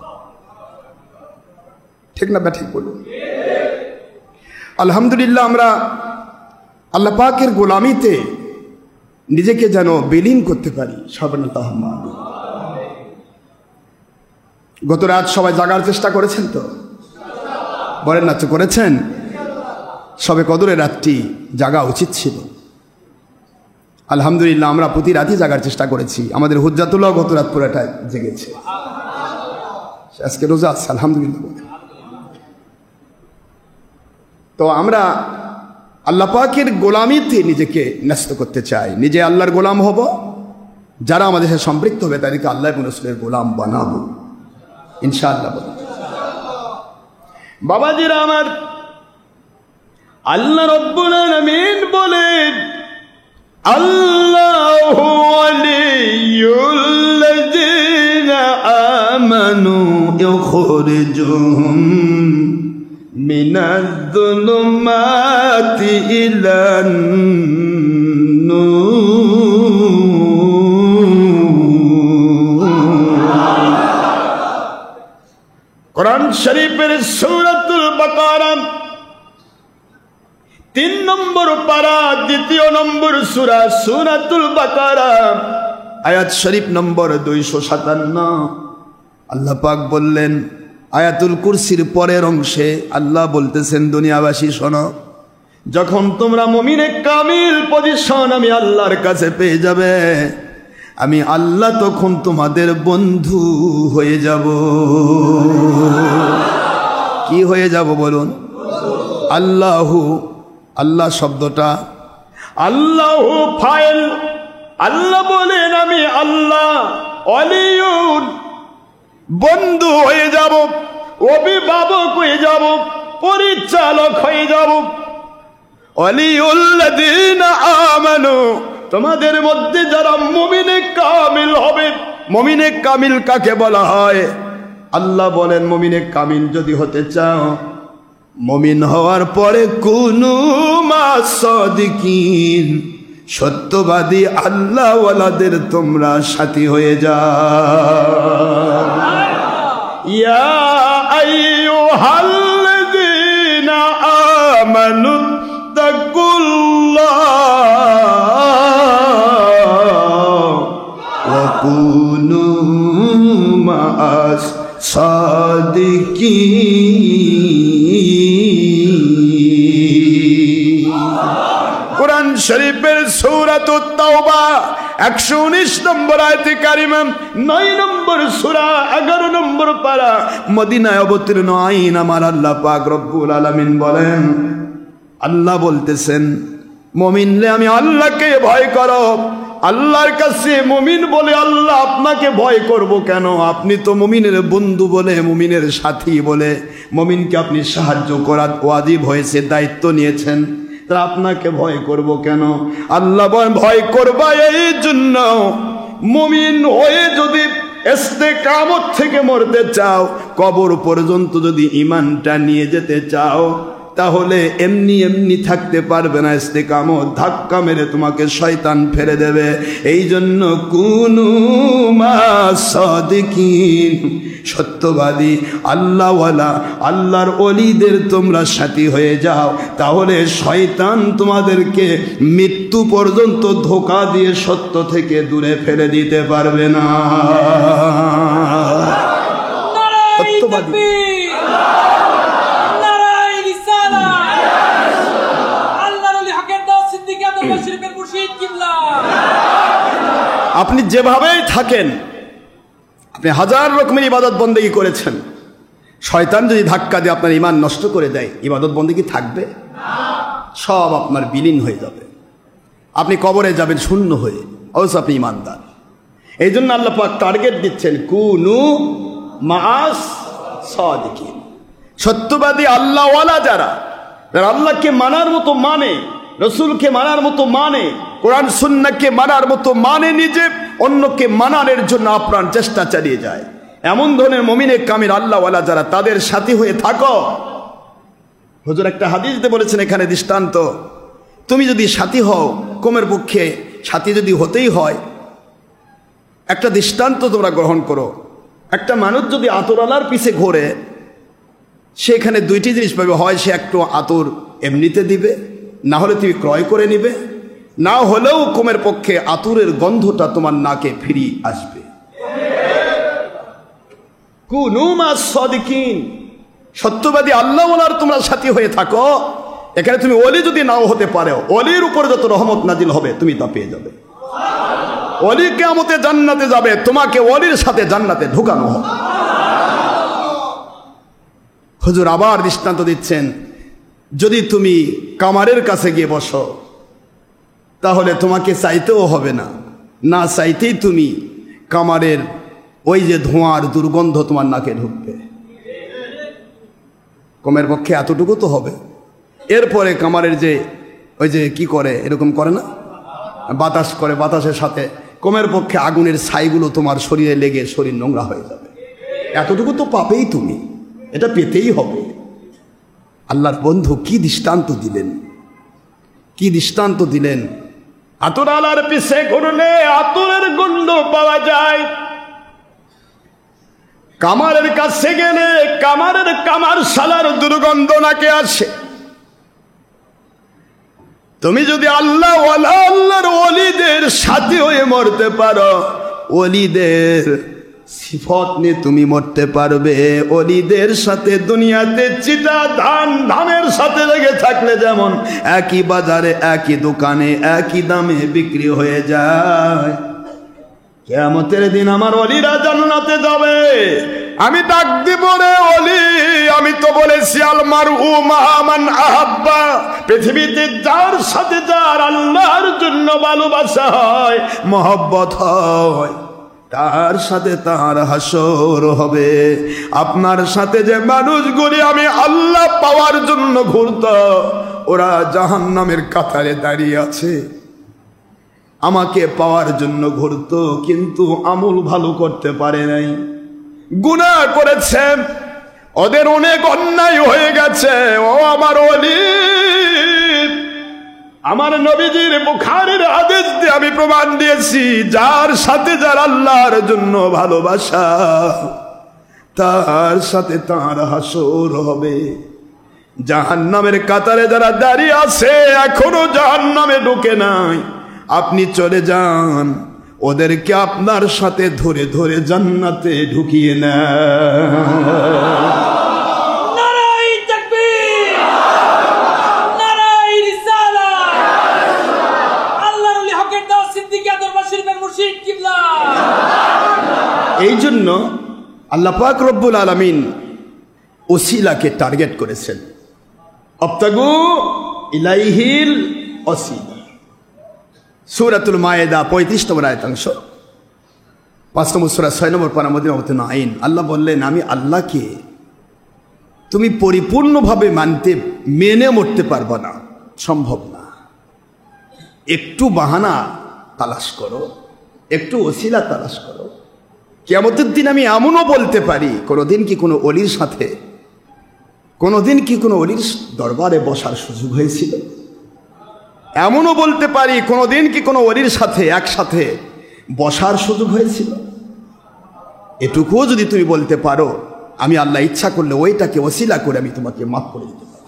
ঠিক না ঠিক বলুন? আলহামদুলিল্লাহ, আমরা আল্লাহ পাকের গোলামিতে নিজেকে যেন বিলীন করতে পারি। গত রাত সবাই জাগার চেষ্টা করেছেন তো? বলেন না তো, করেছেন? সবে কদরের রাতটি জাগা উচিত ছিল। আলহামদুলিল্লাহ, আমরা প্রতি রাতই জাগার চেষ্টা করেছি। আমাদের হুজ্জাতুল্লাহ গত রাত পুরাটা জেগেছে, আজকে রোজা আছে আলহামদুলিল্লাহ। তো আমরা আল্লাহ পাকের গোলামিতে নিজেকে ন্যস্ত করতে চাই, নিজে আল্লাহর গোলাম হব, যারা আমাদের সাথে সম্পৃক্ত হবে তাদেরকে আল্লাহ এবং রাসূলের গোলাম বানাবো ইনশাআল্লাহ। বাবাজিরা আমার, আল্লাহ রাব্বুল আলামিন বলেন, আল্লাহু ওয়ালিয়ুল্লাযীনা আমানু ইউখরিজুহুম মিনাজ-যুলুমাতি ইলান কোরআন শরীফের সূরাতুল বাকারা 3 নম্বর পারা 2 নম্বর সূরা সূরাতুল বাকারা আয়াত শরীফ নম্বর 257। আল্লাহ পাক বললেন, আয়াতুল কুরসির পরের অংশে আল্লাহ বলতেছেন, দুনিয়াবাসী শোনো, যখন তোমরা মুমিনে কামিল পজিশন আমি আল্লাহর কাছে পেয়ে যাবে, আমি আল্লাহ তখন তোমাদের বন্ধু হয়ে যাব। কি হয়ে যাব বলুন? আল্লাহু, আল্লাহ শব্দটা আল্লাহু ফাইল। আল্লাহ বলেন, আমি আল্লাহ ওয়ালিউন বন্ধু হয়ে যাব, অভিভাবক হয়ে যাব, পরিচালক হয়ে যাব। ওয়ালিউল্লাযীনা আমানু, তোমাদের মধ্যে যারা মুমিনে কামিল হবে। মুমিনে কামিল কাকে বলা হয়? আল্লাহ বলেন, মুমিনে কামিল যদি হতে চাও, মুমিন হওয়ার পরে কুনু মা'আস সাদিকিন, সত্যবাদী আল্লাহ ওয়ালাদের তোমরা সাথী হয়ে যাও। ইয়া আইয়ুহাল্লাযীনা আমানু তাকুল্লাহ ওয়া কুনু মা'আস সাদিকিন। কোরআন শরীফের সূরাতুত তাওবা 119 নম্বর আয়াতে কারিমা, 9 নম্বর সূরা 11 নম্বর পারা, মদিনায় অবতীর্ণ আইন আমার আল্লাহ পাক রব্বুল আলামিন বলেন, আল্লাহ বলতেছেন, মুমিনরে আমি আল্লাহকে ভয় করো। আল্লাহর কাছে মুমিন বলে, আল্লাহ আপনাকে ভয় করব কেন? আপনি তো মুমিনের বন্ধু বলে, মুমিনের সাথী বলে, মুমিনকে আপনি সাহায্য করার ওয়াজিব হয়েছে, দায়িত্ব নিয়েছেন, তা আপনাকে ভয় করব কেন? আল্লাহ ভয় করবা এই জন্য, মুমিন হয়ে যদি ইস্তেকামত থেকে মরতে চাও, কবর পর্যন্ত যদি ঈমানটা নিয়ে যেতে চাও, তাহলে এমনি এমনি থাকতে পারবে না। ইস্তেকামত ধাক্কা মেরে তোমাকে শয়তান ফেলে দেবে। এই জন্য কুনু মা'আস সাদিকিন, সত্যবাদী আল্লাহওয়ালা আল্লাহর ওলিদের তোমরা সাথী হয়ে যাও, তাহলে শয়তান তোমাদেরকে মৃত্যু পর্যন্ত ধোঁকা দিয়ে সত্য থেকে দূরে ফেলে দিতে পারবে না। সত্যবাদী আপনি যেভাবেই থাকেন, আপনি হাজার রকমের ইবাদত বন্দেগী করেছেন, শয়তান যদি ধাক্কা দিয়ে আপনার ঈমান নষ্ট করে দেয়, ইবাদত বন্দেগী থাকবে? সব আপনার বিলীন হয়ে যাবে। আপনি কবরে যাবেন শূন্য হয়ে, অবশ্য আপনি ঈমানদার। এই জন্য আল্লাহ পাক টার্গেট দিচ্ছেন, কুনু মা'আস সাদিকিন, সত্যবাদী আল্লাহওয়ালা যারা আল্লাহকে মানার মতো মানে, রসুলকে মানার মতো মানে, কোরআন সুন্নাহকে মানার মতো মানে, নিজে অন্যকে মানানোর জন্য আপ্রাণ চেষ্টা চালিয়ে যায়, এমন ধরনের মুমিনে কামিল আল্লাহওয়ালা যারা, তাদের সাথী হয়ে থাকো। হুজুর একটা হাদিসে বলেছেন, এখানে দৃষ্টান্ত, তুমি যদি সাথী হও, কমের পক্ষে সাথী যদি হতেই হয়, একটা দৃষ্টান্ত তোমরা গ্রহণ করো। একটা মানুষ যদি আতরওয়ালার পিছে ঘোরে, সেখানে দুইটি জিনিস পাবে, হয় সে একটু আতর এমনিতে দিবে, না হলে তুমি ক্রয় করে নিবে, না হলেও কমের পক্ষে আতরের গন্ধটা তোমার নাকে ফিরিয়ে আসবে। কুনু মাস সাদিকিন, সত্যবাদী আল্লাহওয়ালার তোমরা সাথী হয়ে থাকো। এখানে তুমি ওলি যদি নাও হতে পারো, ওলির উপর যত রহমত নাজিল হবে তুমি তা পেয়ে যাবে। ওলি কিয়ামতে জান্নাতে যাবে, তোমাকে ওলির সাথে জান্নাতে ঢুকানো হবে। হুজুর আবার দৃষ্টান্ত দিচ্ছেন, যদি তুমি কামারের কাছে গিয়ে বসো, তাহলে তোমাকে চাইতেও হবে না, না চাইতেই তুমি কামারের ওই যে ধোঁয়ার দুর্গন্ধ তোমার নাকে ঢুকবে। কমের পক্ষে এতটুকু তো হবে। এরপরে কামারের যে ওই যে কি করে, এরকম করে না, বাতাস করে, বাতাসের সাথে কমের পক্ষে আগুনের ছাইগুলো তোমার শরীরে লেগে শরীর নোংরা হয়ে যাবে। এতটুকু তো পাবেই তুমি, এটা পেতেই হবে। আল্লাহর বন্ধু কি দৃষ্টান্ত দিলেন, কি দৃষ্টান্ত দিলেন। আতরালার পিছে ঘুরলে আতরের গন্ধ পাওয়া যায়, কামারের কাছে গেলে কামারের কামার শালার দুর্গন্ধ নাকে আসে। তুমি যদি আল্লাহ আল্লাহর ওলিদের সাথে হয়ে মরতে পারো, ওলিদের সিফত নিয়ে তুমি মরতে পারবে। ওলিদের সাথে দুনিয়াতে চিটা ধান ধানের সাথে লেগে থাকলে যেমন একই বাজারে একই দোকানে একই দামে বিক্রি হয়ে যায়, কিয়ামতের দিন আমার ওলিরা জান্নাতে যাবে। আমি ডাক দিব, রে ওলি, আমি তো বলেছি আল মারউ মা'a মান আহাব্বা, পৃথিবীতে যার সাথে যার আল্লাহর জন্য ভালোবাসা হয়, মহব্বত হয়, তার সাথে তার হাসর হবে। আপনার সাথে যে মানুষগুলি আমি আল্লাহ পাওয়ার জন্য ঘুরত, ওরা জাহান্নামের কাতারে দাঁড়িয়ে আছে। আমাকে পাওয়ার জন্য ঘুরত, কিন্তু আমল ভালো করতে পারে নাই, গুনাহ করেছে, ওদের অনেক অন্যায় হয়ে গেছে। ও আমার ওলি, আমার নবীজির বুখারীর হাদিস দিয়ে আমি প্রমাণ দিয়েছি, যার সাথে যার আল্লাহর জন্য ভালোবাসা, তার সাথে তার হাসর হবে। জাহান্নামের কাতারে যারা দাঁড়িয়ে আছে, এখনো জাহান্নামে ঢুকে নাই, আপনি চলে যান, ওদেরকে আপনার সাথে ধরে ধরে জান্নাতে ঢুকিয়ে নেন। নারায়ে তাকবীর, নারায়ে রিসালাত। আল্লাহর ওলি হকের দাওয়াত সিদ্দিকী দরবার শরীফের মুর্শিদ কিবলা। এই জন্য আল্লাহ পাক রব্বুল আলামিন ওসিলাকে টার্গেট করেছেন। আবতাগু ইলাইহিল ওসিলা, সূরাতুল মায়েদা 35 নম্বর আয়াতাংশ, 5 নম্বর সূরা 6 নম্বর পারা মধ্যে অবতীর্ণ আইন। আল্লাহ বললেন, আমি আল্লাহকে তুমি পরিপূর্ণভাবে মেনে মরতে পারবে না, সম্ভব না। একটু বাহানা তালাশ করো, একটু ওসিলা তালাশ করো। কিয়ামতের দিন আমি এমনও বলতে পারি, কোনোদিন কি কোনো অলির সাথে, কোনোদিন কি কোনো অলির দরবারে বসার সুযোগ হয়েছিল? এমনও বলতে পারি, কোনোদিন কি কোনো অলির সাথে একসাথে বসার সুযোগ হয়েছিল? এটুকুও যদি তুমি বলতে পারো, আমি আল্লাহ ইচ্ছা করলে ওইটাকে ওসিলা করে আমি তোমাকে মাফ করে দিতে পারি।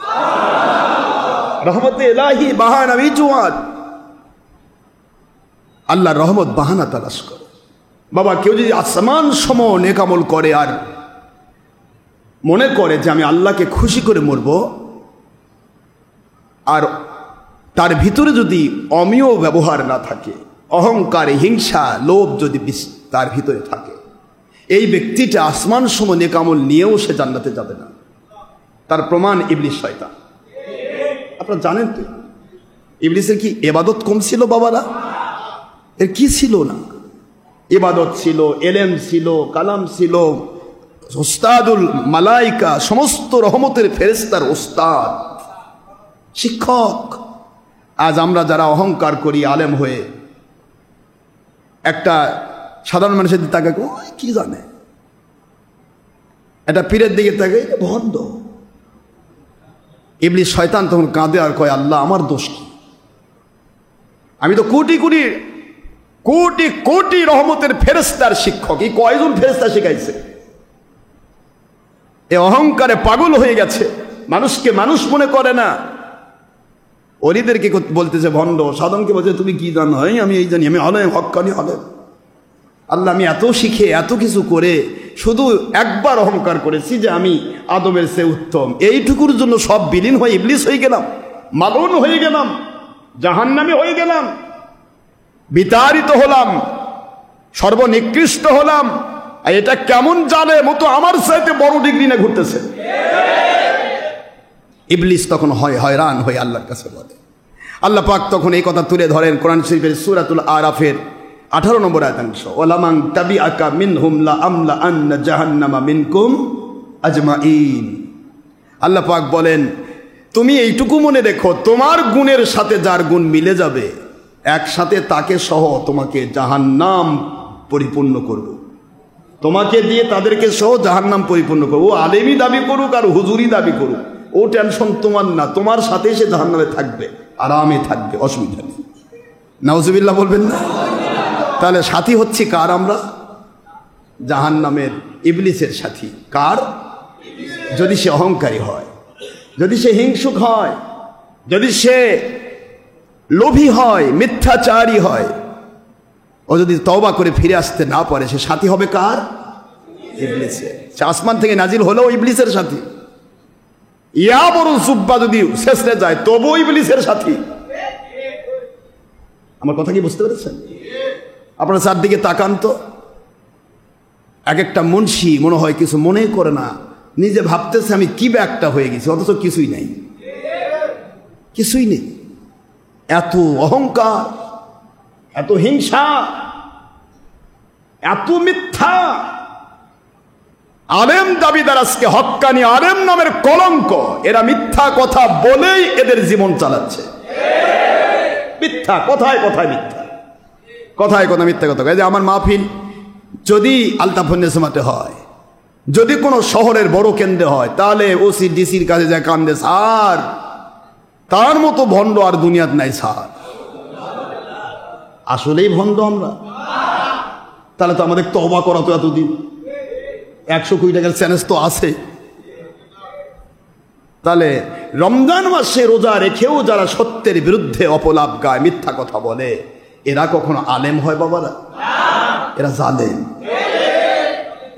রহমতে ইলাহি বাহানা বিজওয়াত, আল্লাহর রহমত বাহানা তালাশ করে। বাবা, কেউ যদি আসমান সম নেকামল করে আর মনে করে যে আমি আল্লাহকে খুশি করে মরব, আর তার ভিতরে যদি অমীয় ব্যবহার না থাকে, অহংকার, হিংসা, লোভ যদি তার ভিতরে থাকে, এই ব্যক্তিটা আসমান সম নেকামল নিয়েও সে জান্নাতে যাবে না। তার প্রমাণ ইবলিস শয়তান। আপনারা জানেন তো ইবলিসের কি ইবাদত কম ছিল বাবারা? এর কি ছিল না? ইবাদত ছিল, এলেম ছিল, কালাম ছিল, ওস্তাদুল মালাইকা, সমস্ত রহমতের ফেরেশতার ওস্তাদ, শিক্ষক। আজ আমরা যারা অহংকার করি আলেম হয়ে, একটা সাধারণ মানুষের দিকে তাকে কি জানে, একটা পীরের দিকে তাকে ভণ্ড। ইবলিস শয়তান তখন কাঁদে আর কয়, আল্লাহ আমার দোষ কি? আমি তো কোটি কোটি কোটি কোটি রহমতের ফেরেশতার শিক্ষক। এই কয়জন ফেরেশতা শিখাইছে? এ অহংকারে পাগল হয়ে গেছে, মানুষকে মানুষ মনে করে না। অলিদেরকে বলতেছে ভণ্ড, সাধনকে বলছে তুমি কি জানো? আমি এই জানি, আমি হলে হক্কানি হলে। আল্লাহ, আমি এত শিখে এত কিছু করে শুধু একবার অহংকার করেছি যে আমি আদমের চেয়ে উত্তম। এইটুকুর জন্য সব বিলীন হয়ে ইবলিস হয়ে গেলাম, মাগন হয়ে গেলাম, জাহান্নামী হয়ে গেলাম, বিতাড়িত হলাম, সর্বনিকৃষ্ট হলাম। আর এটা কেমন জানে মতো আমার চাইতে বড় ডিগ্রি না ঘুরতেছে। ইবলিস তখন হয়রান হয়ে আল্লাহর কাছে বলে। আল্লাহ পাক তখন এই কথা তুলে ধরেন কোরআন শরীফের সূরাতুল আরাফের 18 নম্বর আয়াতাংশ, ওয়ালামান তাবিআকা মিনহুম লা আমলা আন্না জাহান্নামা মিনকুম আজমাইন। আল্লাহ পাক বলেন, তুমি এইটুকু মনে রেখো, তোমার গুণের সাথে যার গুণ মিলে যাবে একসাথে তাকে সহ তোমাকে জাহান্নাম পরিপূর্ণ করব। তোমাকে দিয়ে তাদেরকে সহ জাহান্নাম পরিপূর্ণ করবো। ও আলেমি দাবি করুক আর হুজুরি দাবি করুক, ও টেনশন তোমার না, তোমার সাথে সে জাহান্নামে থাকবে, আরামে থাকবে, অসুবিধা নেই। নাউজুবিল্লাহ বলবেন না? তাহলে সাথী হচ্ছে কার? আমরা জাহান্নামের ইবলিসের সাথী। কার? যদি সে অহংকারী হয়, যদি সে হিংসুক হয়, যদি সে লোভী হয়, মিথ্যাচারী হয়, ও যদি তওবা করে ফিরে আসতে না পারে, সে সাথী হবে কার? ইবলিসের। সে আসমান থেকে নাজিল হলেও ইবলিসের সাথী। ইয়া বড় জুব্বা যদি শেষে যায় তবুও ইবলিসের সাথী। আমার কথা কি বুঝতে পেরেছেন? আপনারা চারদিকে তাকান তো, এক একটা মুন্সি মনে হয় কিছু মনেই করে না, নিজে ভাবতেছে আমি কি ব্যাগটা হয়ে গেছি, অথচ কিছুই নাই, কিছুই নেই। এত অহংকার, এত হিংসা, এত মিথ্যা। আলেম দাবিদার আজকে হক্কানি আলেম নামের কলঙ্ক। এরা মিথ্যা কথা বলেই এদের জীবন চালাচ্ছে। মিথ্যা কথায় কথায় মিথ্যা, কথায় কথা মিথ্যা কথা। এই যে আমার মাহফিল যদি আলতাফন্নেসমাতে হয়, যদি কোনো শহরের বড় কেন্দ্রে হয়, তাহলে ওসি ডিসির কাছে যায় কান্দে, স্যার তার মতো ভণ্ড আর দুনিয়াত নাই স্যার। আসলেই ভণ্ড আমরা? তাহলে তো আমাদের তওবা করা তো এতদিন 100 কোটি টাকার চ্যালেঞ্জ তো আছে। তাহলে রমজান মাসে রোজা রেখেও যারা সত্যের বিরুদ্ধে অপলাপ গায়, মিথ্যা কথা বলে, এরা কখনো আলেম হয় বাবারা? এরা জালেম।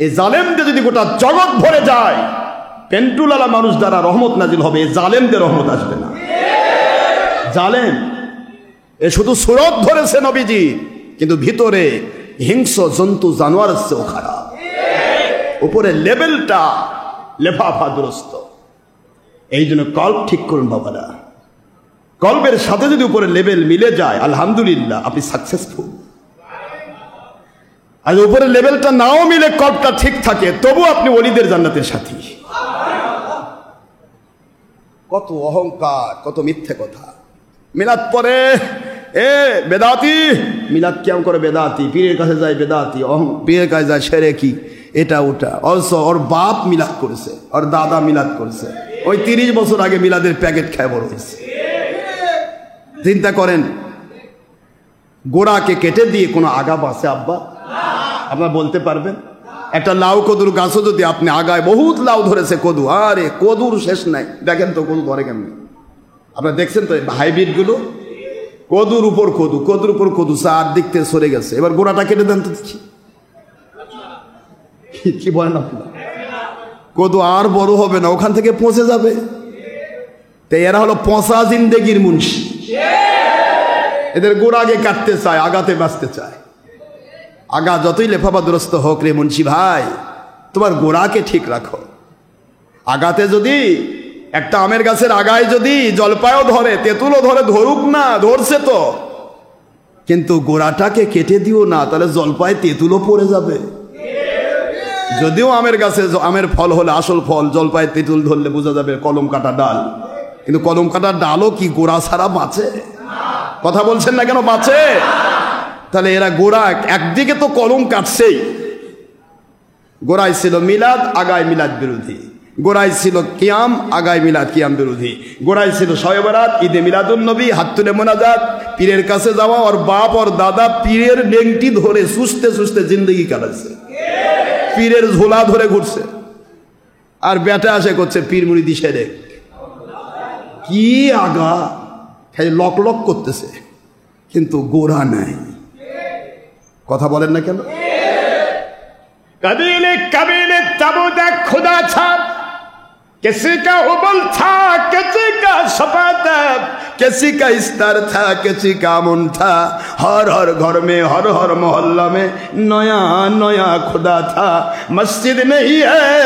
এই জালেমদের যদি গোটা জগৎ ভরে যায়, পেন্টুলালা মানুষ দ্বারা রহমত নাজিল হবে, জালেমদের রহমত আসবে না। জালেম এ শুধু সুরত ধরেছে নবীজি, কিন্তু ভিতরে হিংস্র জন্তু জানোয়ারের চেয়েও খারাপ। উপরে লেভেলটা লেফাফাদুরস্ত। এই জন্য কল্প ঠিক করুন বাবারা। কল্পের সাথে যদি উপরে লেভেল মিলে যায়, আলহামদুলিল্লাহ আপনি সাকসেসফুল। আর উপরে লেভেলটা নাও মিলে কল্পটা ঠিক থাকে, তবু আপনি ওলিদের জান্নাতের সাথী। কত অহংকার, কত মিথ্যে কথা। মিলাদ পরে বেদাতি, মিলাদ কিয়াম করে বেদাতি, পীরের কাছে যায় বেদাতি, পীরের কাছে যায় সেরেকি, এটা ওটা। অলসো ওর বাপ মিলাদ করেছে, ওর দাদা মিলাদ করেছে, ওই 30 বছর আগে মিলাদের প্যাকেট খায় বড় হয়েছে। চিন্তা করেন, গোড়াকে কেটে দিয়ে কোনো আগা বাঁচে আব্বা? আপনারা বলতে পারবেন? একটা লাউ কদুর গাছও যদি আপনি আগায়, বহুত লাউ ধরেছে কদু, আরে কদুর শেষ নাই। দেখেন তো কদু ধরে কেমনি? আপনারা দেখছেন তো হাইব্রিড গুলো, কদুর উপর কদু, কদুর উপর কদু, চারদিক থেকে সরে গেছে। এবার গোড়াটা কেটে দেন তো দেখি, কি বলেন আপনারা? কদু আর বড় হবে না, ওখান থেকে পচে যাবে। তো এরা হলো পচা জিন্দেগির মুন্সি। এদের গোড়া আগে কাটতে চায়, আগাতে বাঁচতে চায়। আগা যতই লেফাফাদুরস্ত হোক রে মুন্সি ভাই, তোমার গোড়াকে ঠিক রাখো। আগাতে যদি একটা আমের গাছের আগায় যদি জলপাইও ধরে, তেঁতুলও ধরে, ধরুক না, ধরছে তো, কিন্তু গোড়াটাকে কেটে দিও না, তাহলে জলপাই তেঁতুলও পড়ে যাবে। যদিও আমের গাছে আমের ফল হলে আসল ফল, জলপাই তেঁতুল ধরলে বোঝা যাবে কলম কাটা ডাল, কিন্তু কলম কাটা ডালও কি গোড়া ছাড়া বাঁচে? কথা বলছেন না কেন? বাঁচে। তাহলে এরা গোড়া একদিকে তো কলম কাটছেই। গোড়ায় ছিল মিলাদ, আগায় মিলাদ বিরোধী। গোড়ায় ছিল কিয়াম, আগায় মিলাদ, কিয়াম বিরোধী। গোড়ায় ছিল শবে বরাত, ঈদে মিলাদুন নবী, হাত তুলে মোনাজাত, পীরের কাছে যাওয়া। ওর বাপ ওর দাদা পীরের নেংটি ধরে সুস্থে সুস্থে জিন্দগি কাটাচ্ছে, পীরের ঝোলা ধরে ঘুরছে। আর বেটা আসে করছে পীর মুরিদি সেরে। কি আগা, খালি লক লক করতেছে, কিন্তু গোড়া নাই। কথা বলেন না কেন? कबीले कबीले तबूदा खुदा था, किसी का उबल था, किसी का सफा था, किसी का इस्तार था, किसी का मुन था। हर हर घर में, हर हर मोहल्ला में नया नया खुदा था। मस्जिद नहीं है,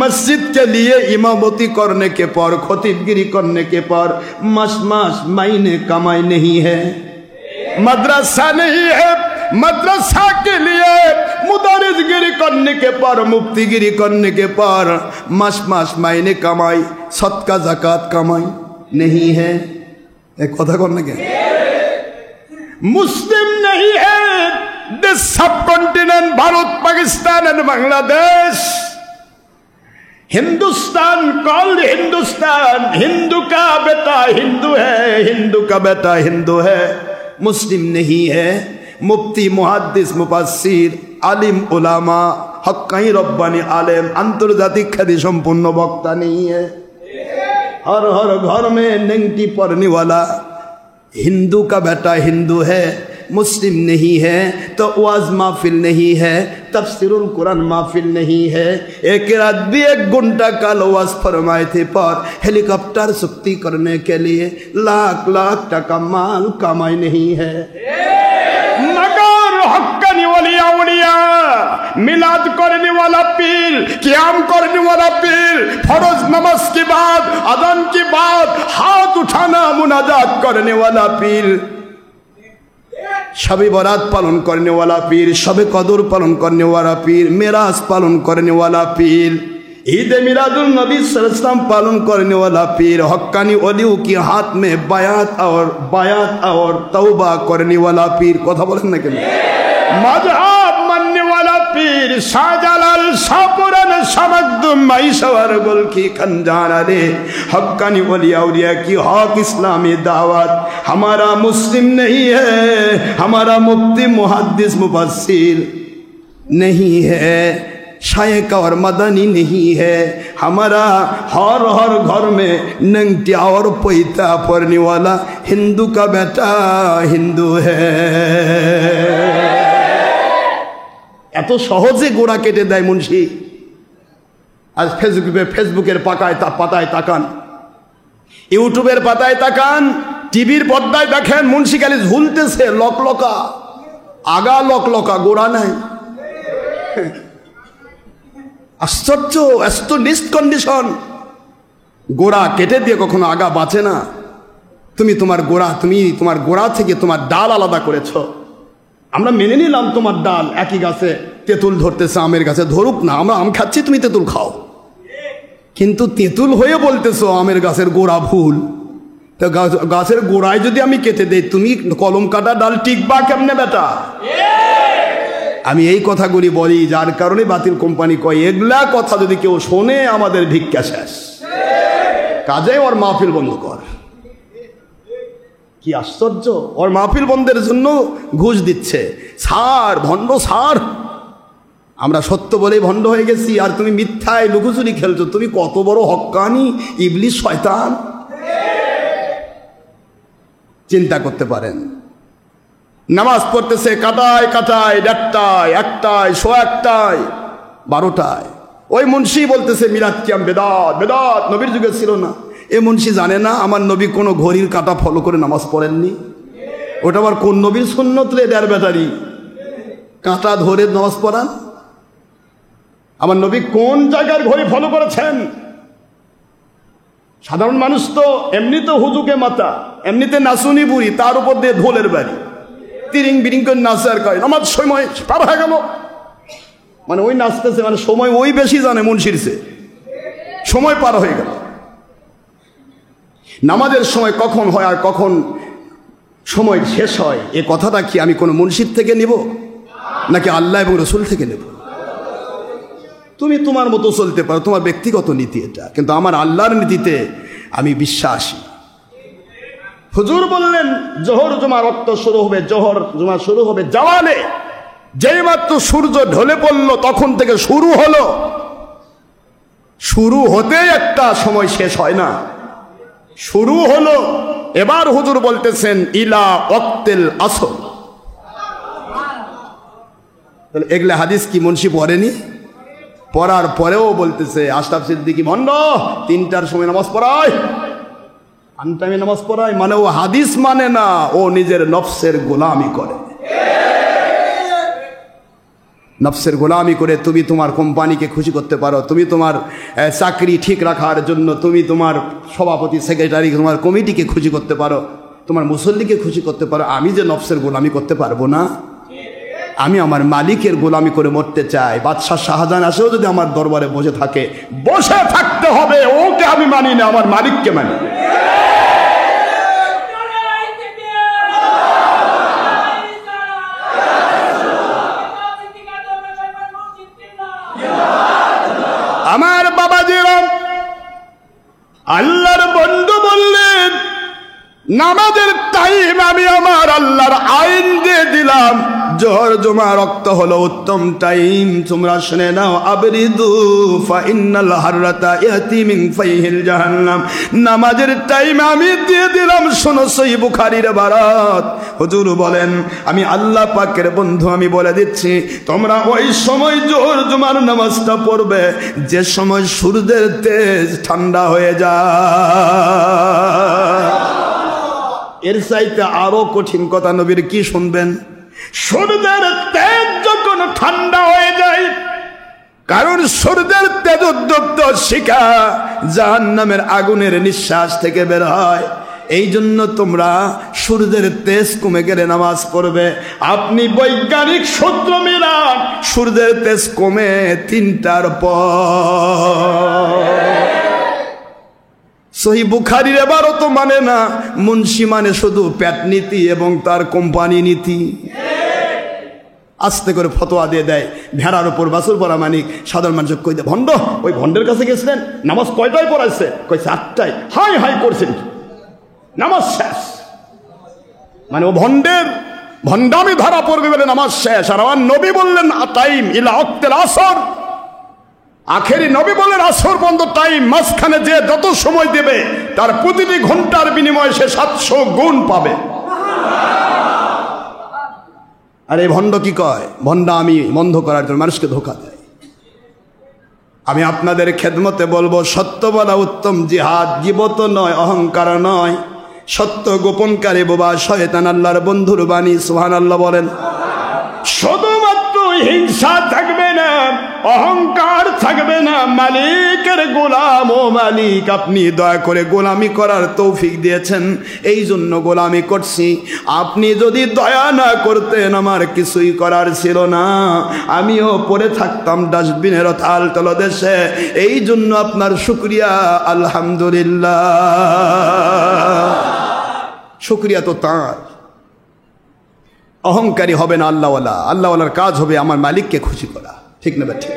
मस्जिद के लिए इमामती करने के पर, खतीबगिरी करने के पर मास मास मायने कमाई नहीं है। मदरसा नहीं है, मदरसा के लिए मुदरिसगिरी करने के पर, मुफ्तीगिरी करने के पर मास मास मायने कमाई, सदका ज़कात कमाई नहीं है। एक कथा करने के मुस्लिम नहीं है दिस सब continent, Bharat Pakistan and Bangladesh. Hindustan called Hindustan, Hindu का बेटा हिंदू है, हिंदू का बेटा हिंदू है। मुस्लिम नहीं है, मुफ्ती मुहद्दिस मुफस्सिर आलिम उलामा हक्कानी रब्बानी आलेम आंतर्जातिक ख्याति संपन्न वक्ता नहीं है। हर हर घर में नेंगटी पड़ने वाला हिंदू का बेटा हिंदू है, मुस्लिम नहीं है तो वाज महफिल नहीं है, तफसीरुल कुरान महफिल नहीं है। एक रात भी 1 घंटा का वाज फरमाए थे, पर हेलीकॉप्टर चुक्ति करने के लिए लाख लाख टका माल कमाई नहीं है। मगर हक्कानी वलिया उलिया, मिलाद करने वाला पीर, क़याम करने वाला पीर, फर्ज नमाज के बाद, अज़ान के बाद हाथ उठाना मुनाजात करने वाला पीर, शबे बरात पालन करने वाला पीर, शबे कदर पालन करने वाला पीर, मेराज पालन करने वाला पीर, ईद मिलादुन नबी सल्लल्लाहु अलैहि वसल्लम पालन करने वाला पीर, हक्कानी वलियों के हाथ में बायात और तौबा करने वाला पीर। कथा बोलें ना क्या? मजहब मानने वाला पीर, शाहजालाल शाहपुरन समकदुम माइशवर गुल की खंजाना दे, हक्कानी वलिया उलिया की हक इस्लामी दावत। हमारा मुस्लिम नहीं है, हमारा मुफ्ती मुहद्दिस मुफस्सिर नहीं है, शायक और मदनी नहीं है। हमारा हर हर घर में नंगटिया और पैता पड़ने वाला हिंदू का बेटा हिंदू है। এত সহজে গোড়া কেটে দেয় মুন্সি। আজ ফেসবুকের পাতায় তাকান, ইউটিউবের পাতায় তাকান, টিভির পর্দায় দেখেন মুন্সি খালি ঝুলতেছে লকলকা, আগা লকলকা, গোড়া নাই। আশ্চর্য, এত নিস্ট কন্ডিশন। গোড়া কেটে দিয়ে কখনো আগা বাঁচে না। তুমি তোমার গোড়া থেকে তোমার ডাল আলাদা করেছ। আমরা মেনে নিলাম তোমার ডাল একই গাছে তেঁতুল ধরতেছে, আমের গাছে ধরুক না, আমরা আম খাচ্ছি, তুমি তেঁতুল খাও। কিন্তু তেঁতুল হয়ে বলতেছো আমের গাছের গোড়া ভুল। তো গাছের গোড়ায় যদি আমি কেটে দেই, তুমি কলম কাটা ডাল টিকবা কেমনে বেটা? আমি এই কথাগুলি বলি যার কারণে বাতিল কোম্পানি কয় এগুলা কথা যদি কেউ শোনে আমাদের ভিক্ষা শেষ, কাজে ওর মাহফিল বন্ধ কর। কি আশ্চর্য, ওর মাহফিল বন্ধের জন্য ঘুষ দিচ্ছে। ছাড় ভণ্ড ছাড়, আমরা সত্য বলেই ভণ্ড হয়ে গেছি, আর তুমি মিথ্যায় লুকোচুরি খেলছো। তুমি কত বড় হক্কানি ইবলিস শয়তান চিন্তা করতে পারেন। নামাজ পড়তেছে কাটায় 1টায় 1টায় 12টায়। ওই মুন্সি বলতেছে মিলাদ কিয়াম বেদাত নবীর যুগে ছিল না। এ মুন্সি জানে না আমার নবী কোনো ঘড়ির কাঁটা ফলো করে নামাজ পড়েননি। ওটা আবার কোন নবীর সুন্নত রে দেড় ব্যাটারি কাঁটা ধরে নামাজ পড়ান? আমার নবী কোন জায়গার ঘড়ি ফলো করেছেন? সাধারণ মানুষ তো এমনিতে হুজুকে মাথা, এমনিতে নাচুনি বুড়ি, তার উপর দিয়ে ঢোলের বাড়ি, তিরিং বিরিং করে নাচে আর কয় আমার সময় পার হয়ে গেল। মানে ওই নাচতেছে, মানে সময় ওই বেশি জানে মুন্সির চেয়ে, সময় পার হয়ে গেল। নামাজের সময় কখন হয় আর কখন সময় শেষ হয় এ কথাটা কি আমি কোনো মুন্সির থেকে নেব নাকি আল্লাহ এবং রসুল থেকে নেব? তুমি তোমার মতো চলতে পারো, তোমার ব্যক্তিগত নীতি এটা, কিন্তু আমার আল্লাহর নীতিতে আমি বিশ্বাসী। হুজুর বললেন জোহর জুমা রক্ত শুরু হবে, জোহর জুমা শুরু হবে জাওয়ালে, যেই মাত্র সূর্য ঢলে পড়লো তখন থেকে শুরু হলো। শুরু হতে একটা সময় শেষ হয় না, শুরু হলো। এবার হুজুর বলতেছেন ইলা ওয়াক্তিল আসর। তাহলে এগুলা হাদিস কি মুন্সি পড়েনি? পড়ার পরেও বলতেছে আশরাফ সিদ্দিকী ভণ্ড 3টার সময় নামাজ পড়ায়, আনটাইমে নামাজ পড়ায়, মানে ও হাদিস মানে না, ও নিজের নফসের গোলামি করে। নফসের গোলামি করে তুমি তোমার কোম্পানিকে খুশি করতে পারো, তুমি তোমার চাকরি ঠিক রাখার জন্য তুমি তোমার সভাপতি সেক্রেটারি তোমার কমিটিকে খুশি করতে পারো, তোমার মুসল্লিকে খুশি করতে পারো। আমি যে নফসের গোলামি করতে পারবো না, আমি আমার মালিকের গোলামি করে মরতে চাই। বাদশাহ শাহজাহান আসেও যদি আমার দরবারে বসে থাকে, বসে থাকতে হবে, ওকে আমি মানি না, আমার মালিককে মানি। আমার বাবাজিরা, আল্লাহর বন্ধু বললেন নামাজের টাইম আমি আমার আল্লাহর আইন দিয়ে দিলাম। জোহর জুমা রক্ত হলো উত্তম টাইম, তোমরা শুনে নাও। আবরিদু ফা ইন্নাল হাররাতা ইয়াতি মিন ফাইহিল জাহান্নাম। নামাজের টাইম আমি দিয়ে দিলাম। শোনো সহিহ বুখারীর বারাত, হুজুর বলেন আমি আল্লাহ পাকের বন্ধু, আমি বলে দিচ্ছি তোমরা ওই সময় জোহর জুমার নামাজটা পড়বে যে সময় সূর্যের তেজ ঠান্ডা হয়ে যায়। এর চাইতে আরো কঠিন কথা নবীর কি শুনবেন? সূর্যের তেজ যখন ঠান্ডা হয়ে যায়, কারণ সূর্যের তেজ উদ্যুক্ত শিখা জাহান্নামের আগুনের নিঃশ্বাস থেকে বের হয়। এই জন্য তোমরা সূর্যের তেজ কমে গেলে নামাজ পড়বে। আপনি বৈজ্ঞানিক সূত্র মিলান, সূর্যের তেজ কমে 3টার পর। সহিহ বুখারীর এবারও তো মানে না, মুন্সি মানে শুধু পেট নীতি এবং তার কোম্পানি নীতি। আস্তে করে ফতোয়া দিয়ে দেয় ভেড়ার উপর বাছুর পরা মানিক। সাধারণ মানুষ কই দেয় ভণ্ড, ওই ভণ্ডের কাছে গেছিলেন, নামাজ কয়টায় পড়াইছে? কইছে 8টায়। হাই হাই করছেন, নামাজ শেষ। মানে ও ভণ্ডের ভণ্ডামি ধরা পড়বে বলে নামাজ শেষ। আর আমার নবী বললেন টাইম ইলা ওয়াক্তিল আসর, আখেরি নবী বলেন আসর পর্যন্ত টাইম। মাঝখানে যে যত সময় দেবে তার প্রতিটি ঘন্টার বিনিময়ে সে 700 গুণ পাবে। আর এই ভণ্ড কি কয়? ভণ্ডা আমি বন্ধ করার জন্য মানুষকে ধোঁকা দেয়। আমি আপনাদের খেদমতে বলবো, সত্য বলা উত্তম জিহাদ। জীবত নয়, অহংকার নয়। সত্য গোপনকারী বোবা শয়তান আল্লাহর বন্ধুর বাণী। সুবহানাল্লাহ বলেন। শুধুমাত্র হিংসা থাকবে না, অহংকার থাকবে না। মালিকের গোলাম, ও মালিক আপনি দয়া করে গোলামি করার তৌফিক দিয়েছেন, এই জন্য গোলামি করছি। আপনি যদি দয়া না করতেন আমার কিছুই করার ছিল না, আমিও পড়ে থাকতাম ডাস্টবিনের থাল তলদেশে। এই জন্য আপনার শুকরিয়া, আলহামদুলিল্লাহ। শুকরিয়া তো তাঁর। অহংকারী হবে না আল্লাহওয়ালা। আল্লাহওয়ালার কাজ হবে আমার মালিককে খুশি করা, ঠিক না ঠিক?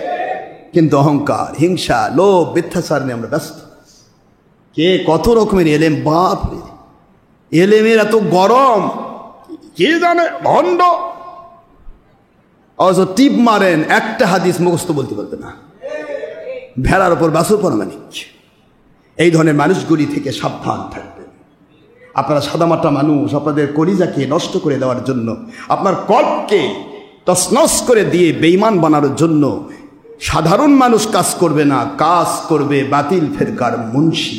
কিন্তু অহংকার, হিংসা, লোভ, মিথ্যাচার নিয়ে আমরা ব্যস্ত। কে কত রকমের এলেম, বাপ রে, এলেমের এত গরম, কে জানে। ভণ্ড অথচ টিপ মারেন, একটা হাদিস মুখস্থ বলতে পারবে না। ভেড়ার ওপর বাছুর পরা মানিক। এই ধরনের মানুষগুলি থেকে সাবধান থাকবে। আপনারা সাদামাটা মানুষ, আপনাদের কলিজাকে নষ্ট করে দেওয়ার জন্য, আপনার কল্পকে তছনছ করে দিয়ে বেঈমান বানানোর জন্য সাধারণ মানুষ কাজ করবে না, কাজ করবে বাতিল ফেরকার মুন্সি।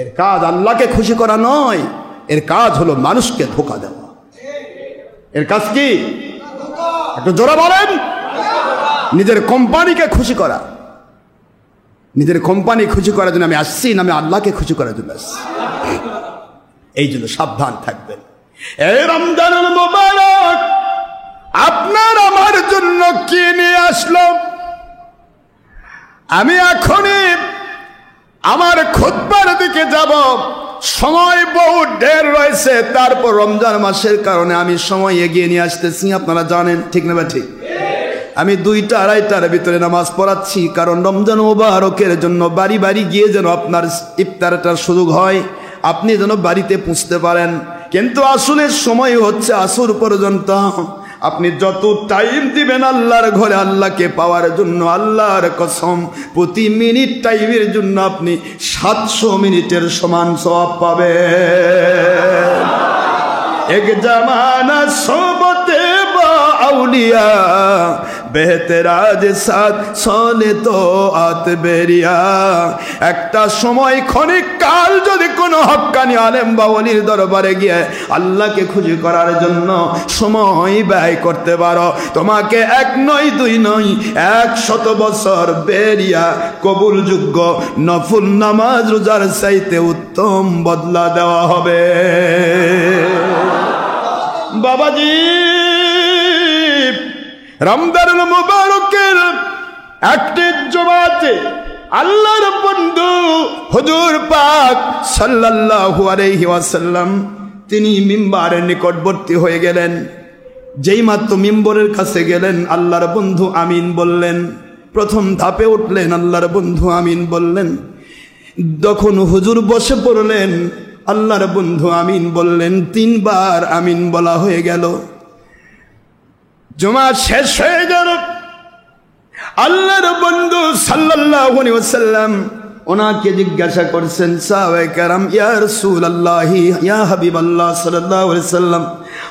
এর কাজ আল্লাহকে খুশি করা নয়, এর কাজ হলো মানুষকে ধোঁকা দেওয়া। এর কাজ কি? একটু জোরে বলেন। নিজের কোম্পানিকে খুশি করা। নিজের কোম্পানি খুশি করার জন্য আমি আসছি না, আমি আল্লাহকে খুশি করার জন্য আসছি। এই জন্য সাবধান থাকবেন। এই রমজানুল মুবারক আপনার আমার জন্য কি নিয়ে আসলো? আমি এখনই আমার খুতবার দিকে যাব। সময় বহু ঢের রয়েছে, তারপর রমজান মাসের কারণে আমি সময় এগিয়ে নিয়ে আসতেছি, আপনারা জানেন, ঠিক না ঠিক? আমি 2টা 2:30টার ভিতরে নামাজ পড়াচ্ছি, কারণ রমজান মুবারকের জন্য বাড়ি বাড়ি গিয়ে যেন আপনার ইফতারটার সুযোগ হয়, আপনি যেন বাড়িতে পৌঁছতে পারেন। কিন্তু আসলে সময় হচ্ছে আসর পর্যন্ত। আপনি যত টাইম দিবেন আল্লাহর ঘরে আল্লাহকে পাওয়ার জন্য, আল্লাহর কসম প্রতি মিনিট টাইমের জন্য আপনি 700 মিনিটের সমান সওয়াব পাবেন। এক জামানা সোবতে বা আউলিয়া বেহতেরাজ সাথ সনে তো আত বেরিয়া। একটা সময় ক্ষণিক কাল যদি কোনো হক্কানি আলেম বা ওলির দরবারে গিয়ে আল্লাহকে খুশি করার জন্য সময় ব্যয় করতে পারো, তোমাকে 1 নয় 2 নয় 100 বছর বেরিয়া কবুলযোগ্য নফল নামাজ রোজার চাইতে উত্তম বদলা দেওয়া হবে। বাবাজি, রমজান মুবারকের একটি জমাতে আল্লাহর বন্ধু হুজুর পাক সাল্লাল্লাহু আলাইহি ওয়াসাল্লাম তিনি মিম্বারের নিকটবর্তী হয়ে গেলেন। যেই মাত্র মিম্বরের কাছে গেলেন, আল্লাহর বন্ধু আমিন বললেন। প্রথম ধাপে উঠলেন, আল্লাহর বন্ধু আমিন বললেন। যখন হুজুর বসে পড়লেন, আল্লাহর বন্ধু আমিন বললেন। 3 বার আমিন বলা হয়ে গেল। জুমা শেষ হয়ে গেল। আল্লাহর বন্ধু সাল্লাল্লাহু আলাইহি ওয়াসাল্লাম ওনাকে জিজ্ঞাসা করছেন, সাহাবায়ে কেরাম, ইয়া রাসূলুল্লাহ, ইয়া হাবিবাল্লাহ সাল্লাল্লাহু আলাইহি ওয়াসাল্লাম,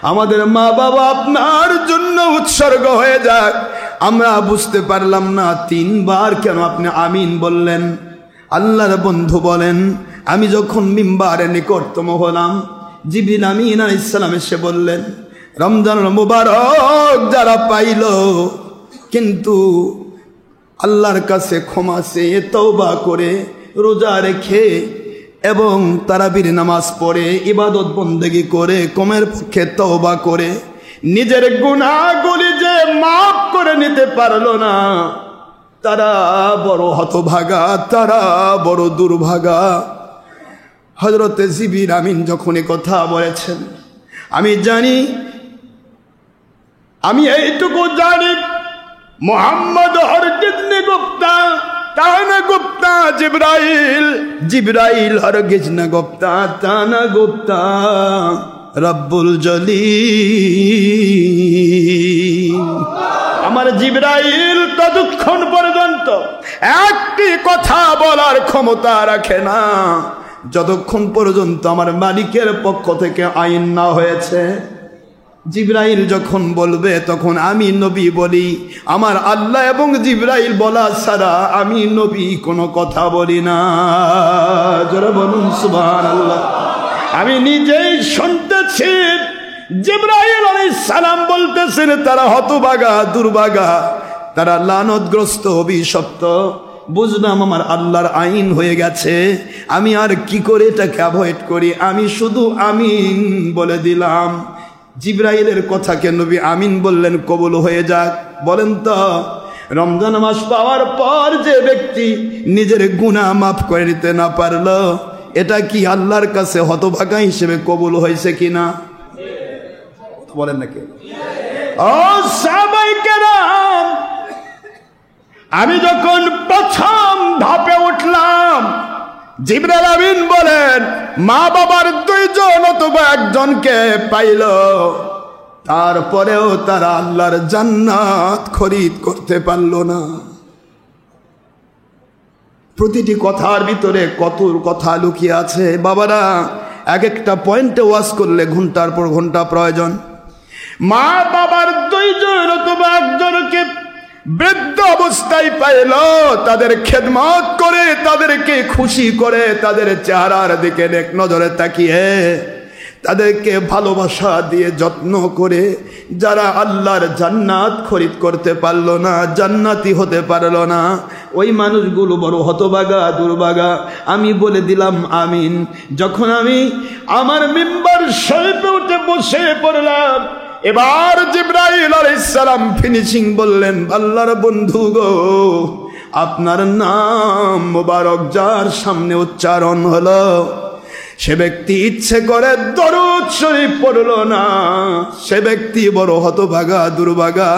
আমাদের মা বাবা আপনার জন্য উৎসর্গ হয়ে যাক, আমরা বুঝতে পারলাম না 3 বার কেন আপনি আমিন বললেন। আল্লাহর বন্ধু বলেন, আমি যখন মিম্বারের নিকটতম হলাম, জিবরিল আমিন আলাইহিস সালাম এসে বললেন, রমজান মুবারক যারা পাইল কিন্তু আল্লাহর কাছে ক্ষমা চেয়ে তওবা করে রোজা রেখে এবং তারাবির নামাজ পড়ে ইবাদত বন্দেগি করে কমের পক্ষে তওবা করে নিজের গুনাহগুলি যে মাফ করে নিতে পারলো না, তারা বড় হতভাগা, তারা বড় দুর্ভাগা। হযরতে জিবরিল আমিন যখন এই কথা বলেছেন, আমি জানি, আমি এইটুকু জানি, মোহাম্মদ হরগিজ নে গুপ্তা, তানা গুপ্তা, জিবরাইল হরগিজ না গুপ্তা, তানা গুপ্তা, রব্বুল জলিল। আমার জিবরাইল ততক্ষণ পর্যন্ত একটি কথা বলার ক্ষমতা রাখে না যতক্ষণ পর্যন্ত আমার মালিকের পক্ষ থেকে আইন না হয়েছে। জিবরাইল যখন বলবে তখন আমি নবী বলি, আমার আল্লাহ এবং জিবরাইল বলা ছাড়া আমি নবী কোনো কথা বলি না। যারা বলুন সুবহানাল্লাহ। আমি নিজেই শুনতেছি জিবরাইল আলাইহিস সালাম বলতেছেন, তারা হতভাগা, দুর্ভাগা, তারা লানতগ্রস্ত, অভিশপ্ত। বুঝলাম আমার আল্লাহর আইন হয়ে গেছে, আমি আর কি করে এটাকে অ্যাভয়েড করি, আমি শুধু আমিন বলে দিলাম। জিবরাইলের কথাকে নবী আমিন বললেন, কবুল হয়ে যাক। বলেন তো, রমজান মাস পাওয়ার পর যে ব্যক্তি নিজের গুনাহ মাফ করে নিতে না পারলো, এটা কি আল্লাহর কাছে হতভাগা হিসেবে কবুল হয়েছে কিনা? বলেন নাকি? ও সাহাবায়ে কেরাম, আমি যখন প্রথম ধাপে উঠলাম, জিবরাইল আমিন বলেন, মা বাবার 2 জন অথবা 1 জনকে পাইল, তারপরেও তারা আল্লাহর জান্নাত খরিদ করতে পারল না। প্রতিটি কথার ভিতরে কত কথা লুকিয়ে আছে বাবারা। এক একটা পয়েন্টে ওয়াজ করলে ঘন্টার পর ঘন্টা প্রয়োজন। মা বাবার 2 জন অথবা 1 জনকে বৃদ্ধ অবস্থায় পাইল, তাদের খেদমত করে, তাদেরকে খুশি করে, তাদের চেহারার দিকে এক নজরে তাকিয়ে তাদেরকে ভালোবাসা দিয়ে যত্ন করে যারা আল্লাহর জান্নাত খরিদ করতে পারল না, জান্নাতি হতে পারল না, ওই মানুষগুলো বড় হতভাগা, দুর্ভাগা। আমি বলে দিলাম আমিন। যখন আমি আমার মিম্বার শরীফে উঠে বসে পড়লাম, এবার জিবরাইল আলাইহিস সালাম ফিনিশিং বললেন, আল্লাহর বন্ধু গো, আপনার নাম মোবারক যার সামনে উচ্চারণ হলো, সে ব্যক্তি ইচ্ছে করে দরুদ শরীফ পড়ল না, সে ব্যক্তি বড় হতভাগা, দুর্ভাগা,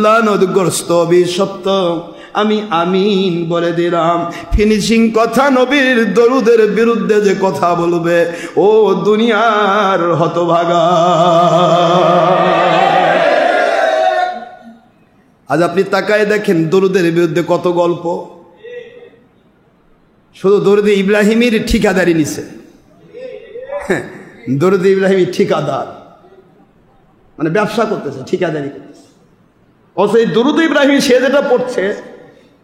লানতগ্রস্ত, অভিশপ্ত। আমি আমিন বলে দিলাম। ফিনিশিং কথা, নবীর দরুদের বিরুদ্ধে যে কথা বলবে, ও দুনিয়ার হতভাগা। আজ আপনি তাকায় দেখেন দরুদের বিরুদ্ধে কত গল্প। শুধু দরুদ ইব্রাহিমের ঠিকাদারি নিছে। দরুদ ইব্রাহিমের ঠিকাদার, মানে ব্যবসা করতেছে, ঠিকাদারি করতেছে। অথচ এই দরুদ ইব্রাহিম সে যেটা পড়ছে,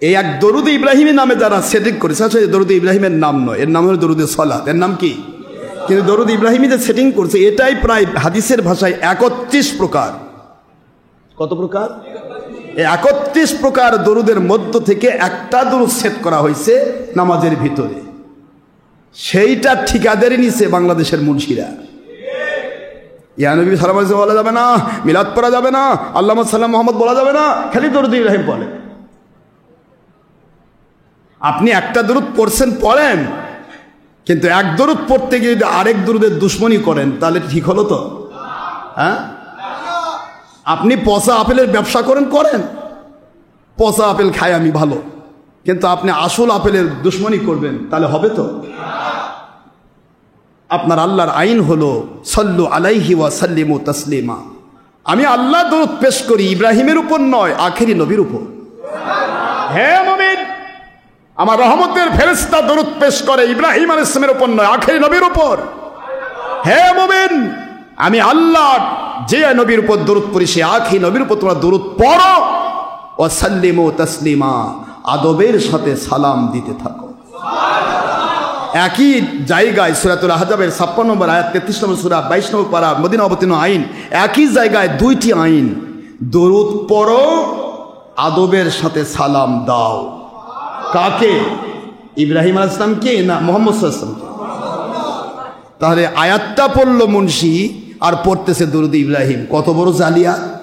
এই এক দরুদ ইব্রাহিমের নামে যারা সেটিং করেছে, আসলে দরুদ ইব্রাহিমের নাম নয়, এর নাম হলো দরুদে সলাত। এর নাম কি? কিন্তু দরুদ ইব্রাহিমী যে সেটিং করছে, এটাই প্রায় হাদিসের ভাষায় 31 প্রকার। কত প্রকার? এই 31 প্রকার দরুদের মধ্য থেকে একটা দরুদ সেট করা হয়েছে নামাজের ভিতরে। সেইটা ঠিকাদারি নিছে বাংলাদেশের মুন্সিরা। ইয়া নবী সাল্লাল্লাহু আলাইহি ওয়াসাল্লাম বলা যাবে না, মিলাদ পড়া যাবে না, আল্লাহুম্মা সাল্লি আলা মুহাম্মদ বলা যাবে না, খালি দরুদ ইব্রাহিম বলে। আপনি একটা দরুদ পড়ছেন, পড়েন, কিন্তু এক দরুদ পড়তে গিয়ে যদি আরেক দরুদের দুশ্মনী করেন, তাহলে ঠিক হলো তো? হ্যাঁ, আপনি পচা আপেলের ব্যবসা করেন, পচা আপেল খাই আমি ভালো, কিন্তু আপনি আসল আপেলের দুশ্মনী করবেন, তাহলে হবে তো? আপনার আল্লাহর আইন হলো সাল্লু আলাইহি ওয়া সাল্লিমু তাসলিমা। আমি আল্লাহ দরুদ পেশ করি ইব্রাহিমের উপর নয়, আখেরি নবীর উপর। হে মুমিন, আমার রহমতের ফেরেশতা দরুদ পেশ করে ইব্রাহিম আলাইহিস সালামের উপর নয়, আখেরি নবীর উপর। হে মুমিন, আমি আল্লাহ যে নবীর উপর দরুদ পড়ি, সে আখেরি নবীর উপর তোমরা দরুদ পড়ো। ওয়া সাল্লিমু তাসলিমা, আদবের সাথে সালাম দিতে থাকো। একই জায়গায় সূরাতুল আহজাবের 56 নম্বর আয়াত, 33 নম্বর সূরা, 22 নম্বর পারা, মদিনা অবতীর্ণ আইন, একই জায়গায় দুইটি আইন। দরুদ পড়ো, আদবের সাথে সালাম দাও। কাকে? ইব্রাহিম আলাইহিস সালামকে না মুহাম্মদ সাল্লাল্লাহু আলাইহি ওয়াসাল্লাম? তাহলে আয়াতটা পড়লো মুন্সি আর পড়তেছে দরুদ ইব্রাহিম। কত বড় জালিয়াত,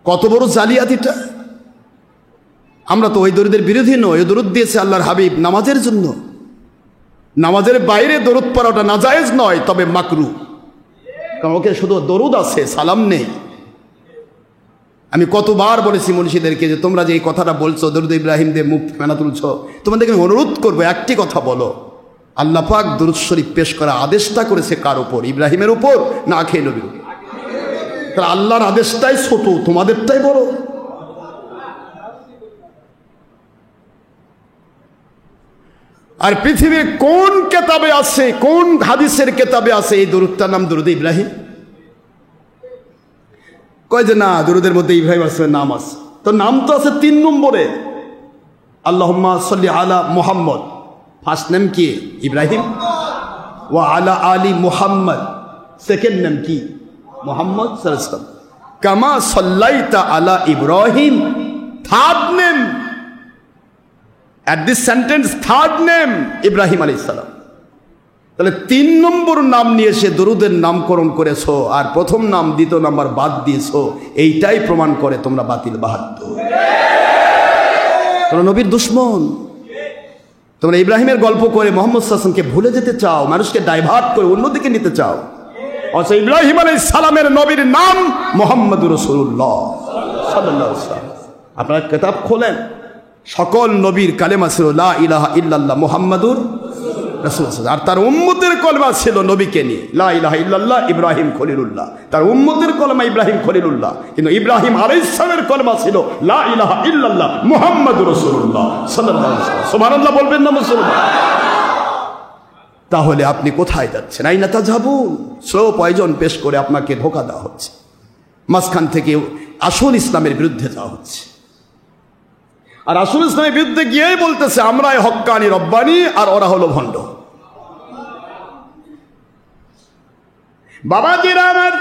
কত বড় জালিয়াত এটা! আমরা তো ওই দরুদের বিরোধী নই। ওই দরুদ দিয়েছে আল্লাহর হাবিব নামাজের জন্য। নামাজের বাইরে দরুদ পড়াটা নাজায়েজ নয়, তবে মাকরু। কারণ ওকে শুধু দরুদ আছে, সালাম নেই। আমি কতবার বলেছি মুন্সিদেরকে যে তোমরা যে এই কথাটা বলছো, দরুদ ইব্রাহিম দিয়ে মুখ ফেনা তুলছো, তোমাদেরকে আমি অনুরোধ করবো, একটি কথা বলো, আল্লাহ পাক দরুদ শরীফ পেশ করা আদেশটা করেছে কার উপর? ইব্রাহিমের উপর না আখেরি নবীর উপর? তাহলে আল্লাহর আদেশটাই ছোট, তোমাদেরটাই বড়। আর পৃথিবীর কোন কেতাবে আছে, কোন হাদিসের কেতাবে আছে এই দরুদটার নাম দরুদ ইব্রাহিম? কয় যে না, দরুদের মধ্যে ইব্রাহিম আসলামের নাম আছে। তো নাম তো আছে 3 নম্বরে, আল্লাহুম্মা সাল্লি আলা মুহাম্মদ। ফার্স্ট নেম কি? ইব্রাহিম। ওয়া আলা আলি মুহাম্মদ, সেকেন্ড নেম কি? মুহাম্মদ সাল্লাল্লাহু আলাইহি ওয়াসাল্লাম। কামা সাল্লাইতা আলা Ibrahim, third name at this sentence, third name Ibrahim আলাইহিস সালাম। তাহলে 3 নম্বর নাম নিয়ে সে দরুদের নামকরণ করেছো, আর প্রথম নাম দ্বিতীয় নাম্বার বাদ দিয়েছো। এইটাই প্রমাণ করে তোমরা বাতিল বাহাত্তর, তোমরা নবীর দুশ্মন। তোমরা ইব্রাহিমের গল্প করে মোহাম্মদ সাল্লাল্লাহু আলাইহি ওয়াসাল্লামকে ভুলে যেতে চাও, মানুষকে ডাইভার্ট করে অন্যদিকে নিতে চাও। অথচ ইব্রাহিম আলাইহিস সালামের নবীর নাম মুহাম্মদুর রাসূলুল্লাহ সাল্লাল্লাহু আলাইহি ওয়াসাল্লাম। আপনারা কিতাব খোলেন, সকল নবীর কালেমা ছিল লা ইলাহা ইল্লাল্লাহ মুহাম্মাদুর রাসূলুল্লাহ। আর তার উম্মতের কলেমা ছিল নবীকে নিয়ে, লা ইলাহা ইল্লাল্লাহ ইব্রাহিম খলিলুল্লাহ। তার উম্মতের কলেমা ইব্রাহিম খলিলুল্লাহ, কিন্তু ইব্রাহিম আলাইহিস সালামের কলেমা ছিল লা ইলাহা ইল্লাল্লাহ মুহাম্মাদুর রাসূলুল্লাহ সাল্লাল্লাহু আলাইহি ওয়াসাল্লাম। সুবহানাল্লাহ বলবেন না মুসলমান? তাহলে আপনি কোথায় যাচ্ছেন? আইনা তাযাবুন। স্লো পয়জন পেশ করে আপনাকে ধোঁকা দেওয়া হচ্ছে, মাঝখান থেকে আসল ইসলামের বিরুদ্ধে যাওয়া হচ্ছে। আর আসল ইসলামের বিরুদ্ধে গিয়েই বলতেছে আমরাই হক্কানি রব্বানি, আর ওরা হলো ভণ্ড। বাবাজিরা আমার,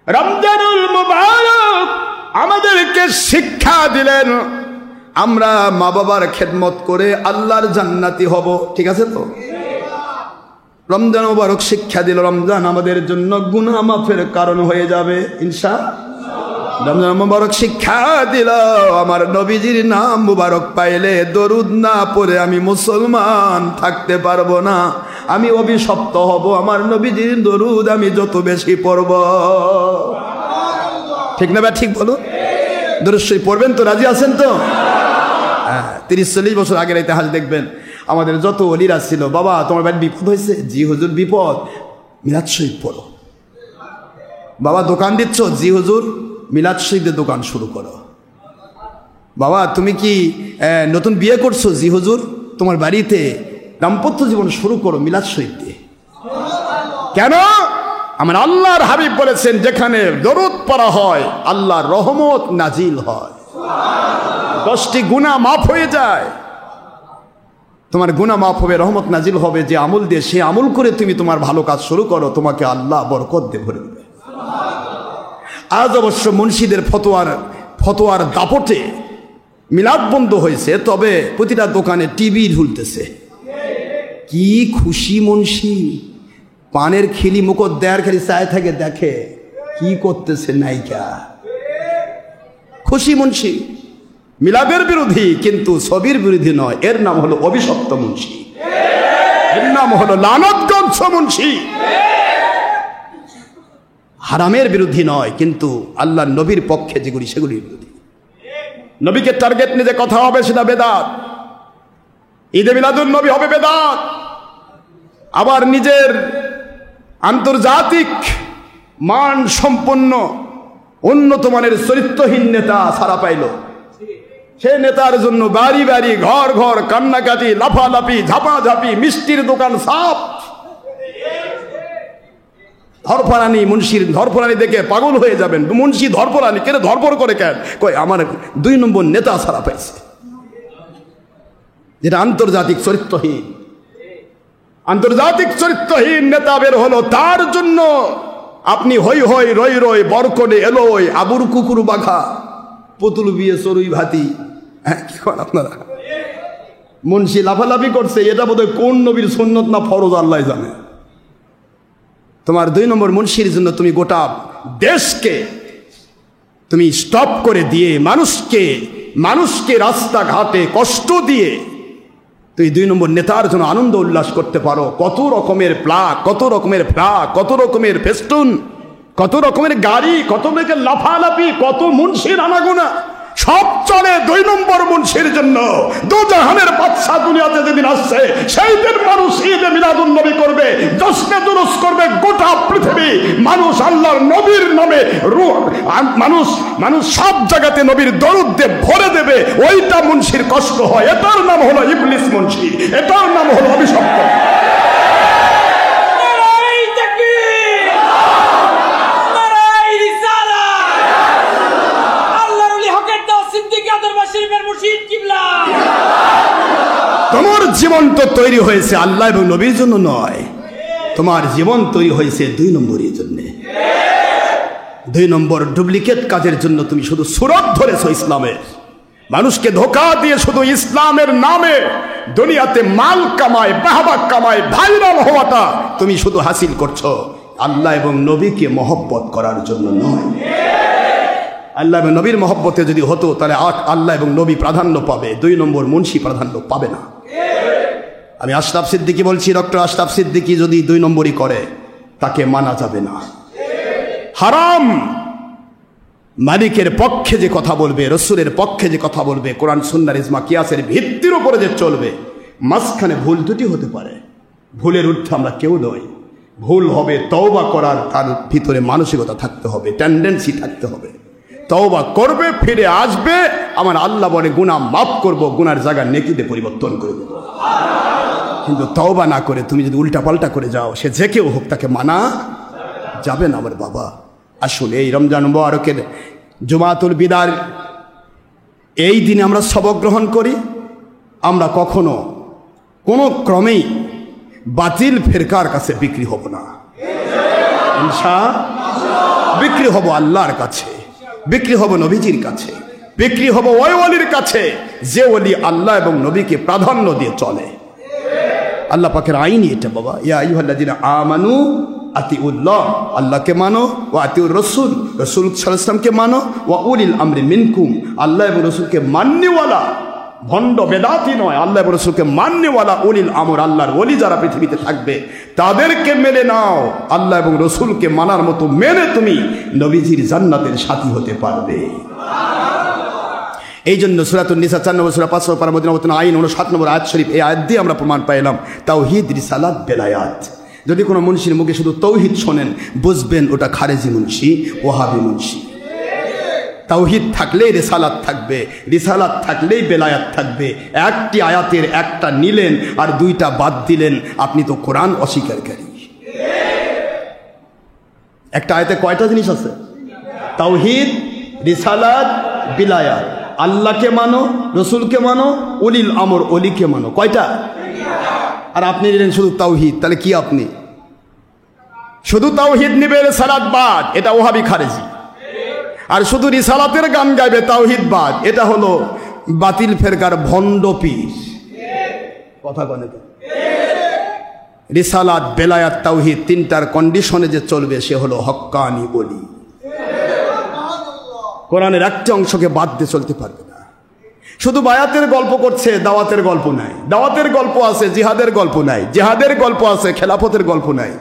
রমজানুল মুবারক আমাদেরকে শিক্ষা দিলেন আমরা মা বাবার খেদমত করে আল্লাহর জান্নাতি হব। ঠিক আছে তো? রমজান মুবারক শিক্ষা দিল রমজান আমাদের জন্য গুনাহ মাফের কারণ হয়ে যাবে ইনশাআল্লাহ। রমজান মুবারক শিক্ষা দিল, আমার নবীজির নাম মুবারক পাইলে দরুদ না পড়ে আমি মুসলমান থাকতে পারবো না, আমি অভিশপ্ত হব। আমার নবীজির দরুদ আমি যত বেশি পড়ব, ঠিক না? ঠিক বলো, দরুদ শরীফ পড়বেন তো? রাজি আছেন তো? 30-40 বছর আগের ইতিহাস দেখবেন, আমাদের যত ওলিরা ছিল, বাবা তোমার বাড়ির বিপদ হয়েছে? জি হুজুর বিপদ, মিলাদ শরীফ পড়ো। বাবা দোকান দিচ্ছ? জি হুজুর, মিলাদ শরীফের দোকান শুরু করো। বাবা তুমি কি নতুন বিয়ে করছো? জি হুজুর, তোমার বাড়িতে দাম্পত্য জীবন শুরু করো মিলাদ শরীফ দিয়ে। কেন? আমার আল্লাহর হাবিব বলেছেন, যেখানে দরুদ পড়া হয় আল্লাহর রহমত নাজিল হয়, 10টি গুনাহ মাফ হয়ে যায়। তোমার গুনাহ মাফ হবে, রহমত নাজিল হবে। যে আমল দিয়ে, সে আমল করে তুমি তোমার ভালো কাজ শুরু করো, তোমাকে আল্লাহ বরকত দিয়ে ভরে দেবে। আজ অবশ্য মুন্সিদের ফতোয়ার দাপটে মিলাদ বন্ধ হয়েছে, তবে প্রতিটা দোকানে টিভি ঝুলতেছে। কি খুশি মুন্সি, পানের খিলি মুখত দেয়ার খালি চায় থাকে, দেখে কি করতেছে নায়িকা। খুশি মুন্সি, মিলাদের বিরোধী কিন্তু ছবির বিরোধী নয়, এর নাম হলো অভিশপ্ত মুন্সি, এর নাম হলো লানতগঞ্জ মুন্সি। হারামের বিরোধী নয়, কিন্তু আল্লাহ নবীর পক্ষে যেগুলি সেগুলির বিরোধী। নবীকে টার্গেট নিয়ে যে কথা হবে সেটা বেদাত। ঈদে মিলাদুন নবী হবে বেদাত। আবার নিজের আন্তর্জাতিক মান সম্পন্ন উন্নত মানের চরিত্রহীন নেতা ছাড়া পাইল, সে নেতার জন্য বাড়ি বাড়ি ঘর ঘর কান্নাকাটি, লাফালাফি, ঝাপাঝাপি, মিষ্টির দোকান সাপ। ধরপরানি, মুন্সির ধরপরানি দেখে পাগল হয়ে যাবেন। মুন্সি ধরপরানি, কেন ধরপর করে? কেন কই আমার 2 নম্বর নেতা ছাড়া পাইছে, যেটা আন্তর্জাতিক চরিত্রহীন। আন্তর্জাতিক চরিত্রহীন নেতা বের হলো, তার জন্য আপনি হই হই রই রই বরকনে এলোই আবুর কুকুর বাঘা পুতুল বিয়ে চড়ুই ভাতি। হ্যাঁ, কি করেন আপনারা? মুন্সি লাফালাফি করছে, এটা বোধহয় কোন নবীর সুন্নত না ফরজ আল্লাহ জানে। তোমার 2 নম্বর মুন্সির জন্য তুমি গোটা দেশকে তুমি স্টপ করে দিয়ে, মানুষকে রাস্তাঘাটে কষ্ট দিয়ে তুই 2 নম্বর নেতার জন্য আনন্দ উল্লাস করতে পারো। কত রকমের প্লাগ, কত রকমের ফ্লাগ, কত রকমের ফেস্টুন, কত রকমের গাড়ি, কত রকমের লাফালাফি, কত মুন্সির আনাগোনা, সব চলে 2 নম্বর মুন্সির জন্য। দুজাহানের বাদশা দুনিয়াতে যেদিন আসছে, সেই দিন মানুষ ঈদে মিলাদুন নবী করবে, জশ্নে দুরুস করবে গোটা পৃথিবী। মানুষ আল্লাহর নবীর নামে মানুষ সব জায়গাতে নবীর দরুদ দিয়ে ভরে দেবে। ওইটা মুন্সির কষ্ট হয়, এটার নাম হলো ইবলিস মুন্সি, এটার নাম হলো অভিশপ্ত। তোমার জীবন তো তৈরি হয়েছে আল্লাহ এবং নবীর জন্য নয়, তোমার জীবন তৈরি হয়েছে 2 নম্বরের জন্য। 2 নম্বর ডুপ্লিকেট কাজের জন্য তুমি শুধু সুরত ধরেছো ইসলামের। মানুষকে ধোঁকা দিয়ে শুধু ইসলামের নামে দুনিয়াতে মাল কামায়, বাহবা কামায়, ভাইরাল হওয়াটা তুমি শুধু হাসিল করছো, আল্লাহ এবং নবীকে মহব্বত করার জন্য নয়। আল্লাহ এবং নবীর মহব্বতে যদি হতো, তাহলে আল্লাহ এবং নবী প্রাধান্য পাবে, 2 নম্বর মুন্সি প্রাধান্য পাবে না। আমি আশরাফ সিদ্দিকী বলছি, ডক্টর আশরাফ সিদ্দিকী যদি 2 নম্বরই করে, তাকে মানা যাবে না। হারাম। মালিকের পক্ষে যে কথা বলবে, রসুলের পক্ষে যে কথা বলবে, কোরআন সুন্নাহ ইজমা কিয়াসের ভিত্তির উপরে যে চলবে, মাঝখানে ভুল ত্রুটি হতে পারে, ভুলের ঊর্ধ্বে আমরা কেউ নই। ভুল হবে, তওবা করার তার ভিতরে মানসিকতা থাকতে হবে, টেন্ডেন্সি থাকতে হবে। তওবা করবে, ফিরে আসবে, আমার আল্লাহ বলে গুনাহ মাফ করব, গুনার জায়গা নেকিতে পরিবর্তন করে দেব। কিন্তু তওবা না করে তুমি যদি উল্টা পাল্টা করে যাও, সে যে কেউ হোক, তাকে মানা যাবে না। আমার বাবা, আসলে এই রমজান মুবারকের জুমাতুল বিদার এই দিনে আমরা সবক গ্রহণ করি। আমরা কখনো কোনো ক্রমেই বাতিল ফেরকার কাছে বিক্রি হব না। ইনশাআল্লাহ বিক্রি হব আল্লাহর কাছে, বিক্রি হব নবীজির কাছে, বিক্রি হব ওই ওলির কাছে যে ওলি আল্লাহ এবং নবীকে প্রাধান্য দিয়ে চলে। আল্লাহ পাকের আইনই এটা বাবা। ইয়া আইয়ুহাল্লাযীনা আমানু আতিউল্লাহ, আল্লাহকে মানো, ও আতিউর রসুল, রসুল সাল্লাল্লাহু আলাইহি ওয়াসাল্লামকে মানো, ওয়া উলিল আমরি মিনকুম, আল্লাহ এবং রসুলকে মান্যওয়ালা, ভণ্ড বেদাতি নয়, আল্লাহ এবং রসুলকে মান্যওয়ালা উলিল আমর, আল্লাহর ওলি যারা পৃথিবীতে থাকবে তাদেরকে মেনে নাও। আল্লাহ এবং রসুলকে মানার মতো মেনে তুমি নবীজির জান্নাতের সাথী হতে পারবে। এই জন্য সূরাতুন নিসা 4 নম্বর সূরা 5 পারা মদিনা আইন 59 নম্বর আয়াত শরীফ, এই আয়াত দিয়ে আমরা প্রমাণ পাইলাম তাওহীদ, রিসালাত, বেলায়াত। যদি কোনো মুন্সির মুখে শুধু তৌহিদ শোনেন, বুঝবেন ওটা খারেজি মুন্সি, ওয়াহাবি মুন্সি। তাওহীদ থাকলেই রিসালাত থাকবে, রিসালাত থাকলেই বেলায়াত থাকবে। একটি আয়াতের একটা নিলেন আর দুইটা বাদ দিলেন, আপনি তো কোরআন অস্বীকারী। একটা আয়াতে কয়টা জিনিস আছে? তাওহীদ, রিসালাত, বেলায়াত। আল্লাহকে মানো, রসুলকে মানো, উলিল আমর, অলিকে মানো। কয়টা? আর আপনি নিলেন শুধু তাওহীদ। তাহলে কি আপনি শুধু তাওহীদ নিবে, রিসালাত বাদ, এটা ওহাবি খারেজি। আর শুধু রিসালাতের গান গাইবে, তাওহীদ বাদ, এটা হলো বাতিল ফেরকার ভণ্ড পীর। কথা বলে তো, রিসালাত, বেলায়াত, তাওহীদ তিনটার কন্ডিশনে যে চলবে সে হলো হক্কানি ওলি। কোরআনের একটা অংশকে বাদ দিয়ে চলতে পারবে না। শুধু বায়াতের গল্প করছে, দাওয়াতের গল্প নাই। দাওয়াতের গল্প আছে, জিহাদের গল্প নাই। জিহাদের গল্প আছে, খেলাফতের গল্প নাই।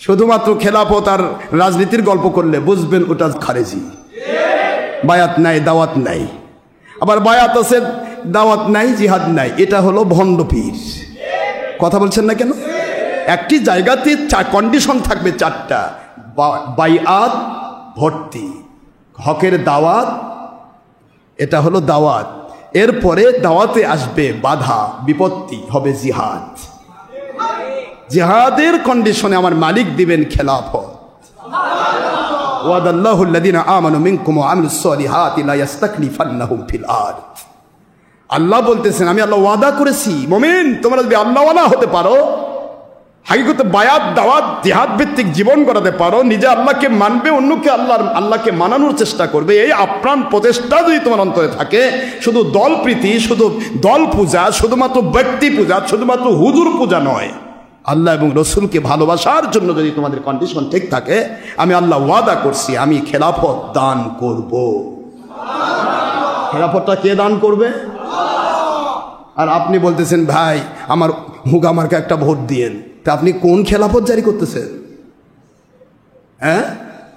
শুধুমাত্র খেলাফত আর রাজনীতির গল্প করলে বুঝবেন ওটা খারেজি। বায়াত নাই, দাওয়াত নাই। আবার বায়াত আছে, দাওয়াত নাই, জিহাদ নাই, এটা হলো ভণ্ড পীর। কথা বলছেন না কেন? একটি জায়গাতে কন্ডিশন থাকবে চারটা: বাইআত, ভর্তি, হকের দাওয়াত, এটা হলো দাওয়াত। এরপরে দাওয়াতে আসবে বাধা, বিপত্তি, হবে জিহাদ। জিহাদের কন্ডিশনে আমার মালিক দিবেন খেলাফত। ওয়াদাল্লাহু আল্লাযীনা আমানু মিনকুম ওয়া আমিলুস সলিহাতি লা ইস্তাখলিফান্নাহুম ফিল আরদ। আল্লাহ বলতেছেন, আমি আল্লাহ ওয়াদা করেছি মুমিন তোমরা যদি আল্লাহওয়ালা হতে পারো, হাকিকতে বায়াত, দাওয়াত, জিহাদ ভিত্তিক জীবন গড়াতে পারো, নিজে আল্লাহকে মানবে, অন্যকে আল্লাহকে মানানোর চেষ্টা করবে, এই আপ্রাণ প্রচেষ্টা যদি তোমার অন্তরে থাকে, শুধু দল প্রীতি, শুধু দল পূজা, শুধুমাত্র ব্যক্তি পূজা, শুধুমাত্র হুজুর পূজা নয়, আল্লাহ এবং রসুলকে ভালোবাসার জন্য যদি তোমাদের কন্ডিশন ঠিক থাকে, আমি আল্লাহ ওয়াদা করছি আমি খেলাফত দান করব। খেলাফতটা কে দান করবে? আর আপনি বলতেছেন ভাই আমার হুগামারকে একটা ভোট দিয়েন। তা আপনি কোন খেলাফত জারি করতেছেন? হ্যাঁ,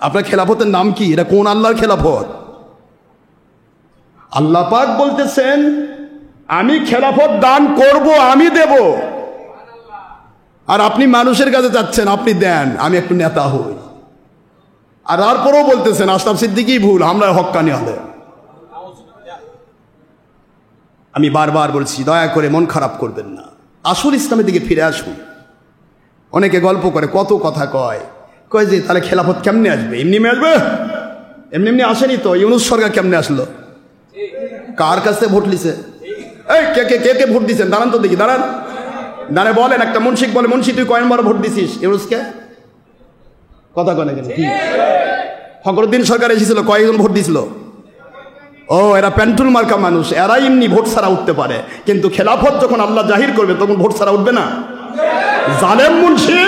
আপনার খেলাফতের নাম কি? এটা কোন আল্লাহর খেলাফত? আল্লাহ পাক বলতেছেন আমি খেলাফত দান করব, আমি দেব। আর আপনি মানুষের কাছে যাচ্ছেন, আপনি দেন, আমি একটু নেতা হই। আর তারপরেও বলতেছেন আশরাফ সিদ্দিকী ভুল, আমরা হক্কানি হলে। আমি বারবার বলছি দয়া করে মন খারাপ করবেন না, আসল ইসলামের দিকে ফিরে আসুন। অনেকে গল্প করে, কত কথা কয় যে তাহলে খেলাফত কেমনে আসবে? এমনি আসবে? এমনি এমনি আসেনি তো। ইউনূস সরকার কেমনে আসলো? কার কাছে ভোট লিছে? এই কে কে কে কে ভোট দিচ্ছেন? দাঁড়ান তো দেখি, দাঁড়ান দাঁড়ায় বলেন। একটা মুন্সিক বলে, মুন্সি তুই কয়েকবার ভোট দিছিস ইউনূসকে? কথা কনে কেন? ফখরুদ্দিন সরকার এসেছিল, কয়েকজন ভোট দিছিল? ও এরা প্যান্টুল মার্কা মানুষ, এরা এমনি ভোট ছাড়া উঠতে পারে, কিন্তু খেলাফত যখন আল্লাহ জাহির করবে তখন ভোট ছাড়া উঠবে না। জালেম মুন্সি,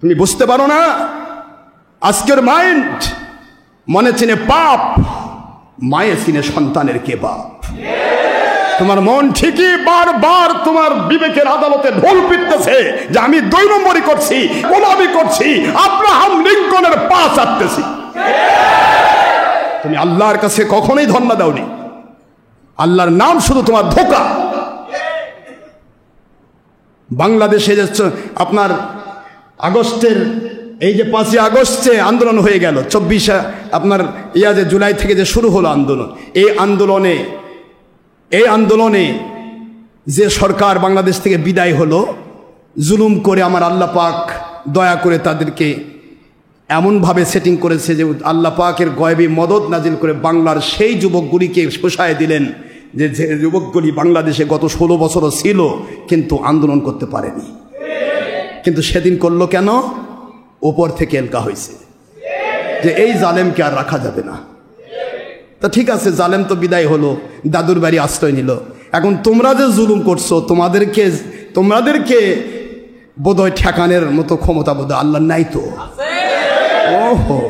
তুমি বুঝতে পারো না? আজকের মাইন্ড মনে চিনে পাপ, মায়ে চিনে সন্তানের কে বাপ। তোমার মন ঠিকই বারবার তোমার বিবেকের আদালতে ঢোল পিটতেছে যে আমি 2 নম্বরই করছি, গোলামি করছি, আব্রাহাম লিঙ্কনের পা চাটতেছি। তুমি আল্লাহর কাছে কখনোই ধন্যা দাওনি। আল্লাহর নাম শুধু তোমার ধোঁকা। বাংলাদেশে আপনার আগস্টের এই যে 5ই আগস্টে আন্দোলন হয়ে গেল, 24 আপনার যে জুলাই থেকে যে শুরু হলো আন্দোলন, এই আন্দোলনে যে সরকার বাংলাদেশ থেকে বিদায় হলো, জুলুম করে আমার আল্লাহ পাক দয়া করে তাদেরকে এমনভাবে সেটিং করেছে যে আল্লাহ পাকের গয়বী মদদ নাজিল করে বাংলার সেই যুবকগুলিকে শোষায় দিলেন যে যুবকগুলি বাংলাদেশে গত 16 বছরও ছিল কিন্তু আন্দোলন করতে পারেনি। কিন্তু সেদিন করলো কেন? উপর থেকে এলকা হয়েছে যে এই জালেমকে আর রাখা যাবে না। তা ঠিক আছে, জালেম তো বিদায় হলো, দাদুর বাড়ি আশ্রয় নিল। এখন তোমরা যে জুলুম করছো, তোমাদেরকে বোধহয় ঠেকানের মতো ক্ষমতা বোধহয় আল্লাহ নাই তো। ওহো,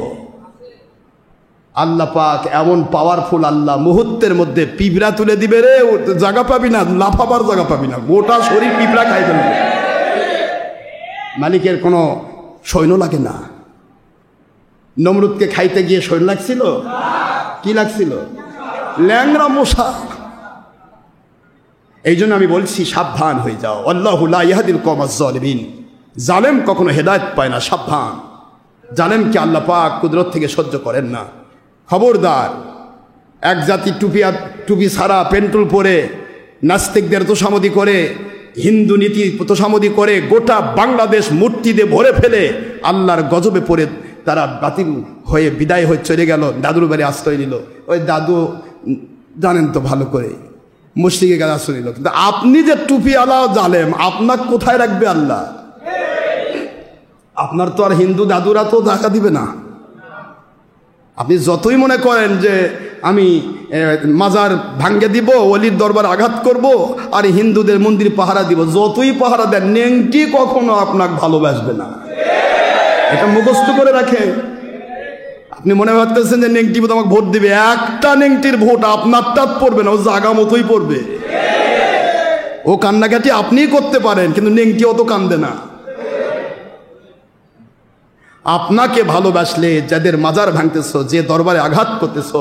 আল্লাহ পাক এমন পাওয়ারফুল আল্লাহ, মুহূর্তের মধ্যে পিঁপড়া তুলে দিবে রে, জায়গা পাবি না, লাফাবার জায়গা পাবি না, গোটা শরীর পিঁপড়া খাই ফেলবে। মালিকের কোনো সৈন্য লাগে না। নমরুদকে খাইতে গিয়ে সৈন্য লাগছিল? কি লাগছিল? ল্যাংরা মশা। এই জন্য আমি বলছি সাবধান হয়ে যাও। আল্লাহু লা ইয়াহদিল কওমাজ জালিমিন। জালেম কখনো হেদায়েত পায় না, সাবধান। জালেমকে আল্লাহ পাক কুদরত থেকে সহ্য করেন না। খবরদার, এক জাতি টুপি ছাড়া পেন্টুল পরে নাস্তিকদের তোষামদি করে, হিন্দু নীতি তোষামদি করে গোটা বাংলাদেশ মূর্তি দিয়ে ভরে ফেলে আল্লাহর গজবে পড়ে তারা বাতিল হয়ে বিদায় হয়ে চলে গেল, দাদুর বাড়ি আশ্রয় নিল। ওই দাদু জানেন তো ভালো করে, মুশরিকের কাছে আশ্রয় নিল। কিন্তু আপনি যে টুপি আলা জালেম, আপনার কোথায় রাখবে আল্লাহ? আপনার তো আর হিন্দু দাদুরা তো জায়গা দিবে না। আপনি যতই মনে করেন যে আমি মাজার ভাঙ্গে দিব, ওলির দরবার আঘাত করব, আর হিন্দুদের মন্দির পাহারা দিব, যতই পাহারা দেন, নেংটি কখনো আপনাকে ভালোবাসবে না। এটা মুখস্থ করে রাখে। আপনি মনে ভাবতেছেন যে নেংটি মতো আমাকে ভোট দিবে, একটা নেংটির ভোট আপনারটা পড়বে না, ও জাগা মতোই পড়বে। ও কান্নাকাটি আপনিই করতে পারেন, কিন্তু নেংটি অত কান্দে না। আপনাকে ভালোবাসলে যাদের মাজার ভাঙতেছ, যে দরবারে আঘাত করতেছ,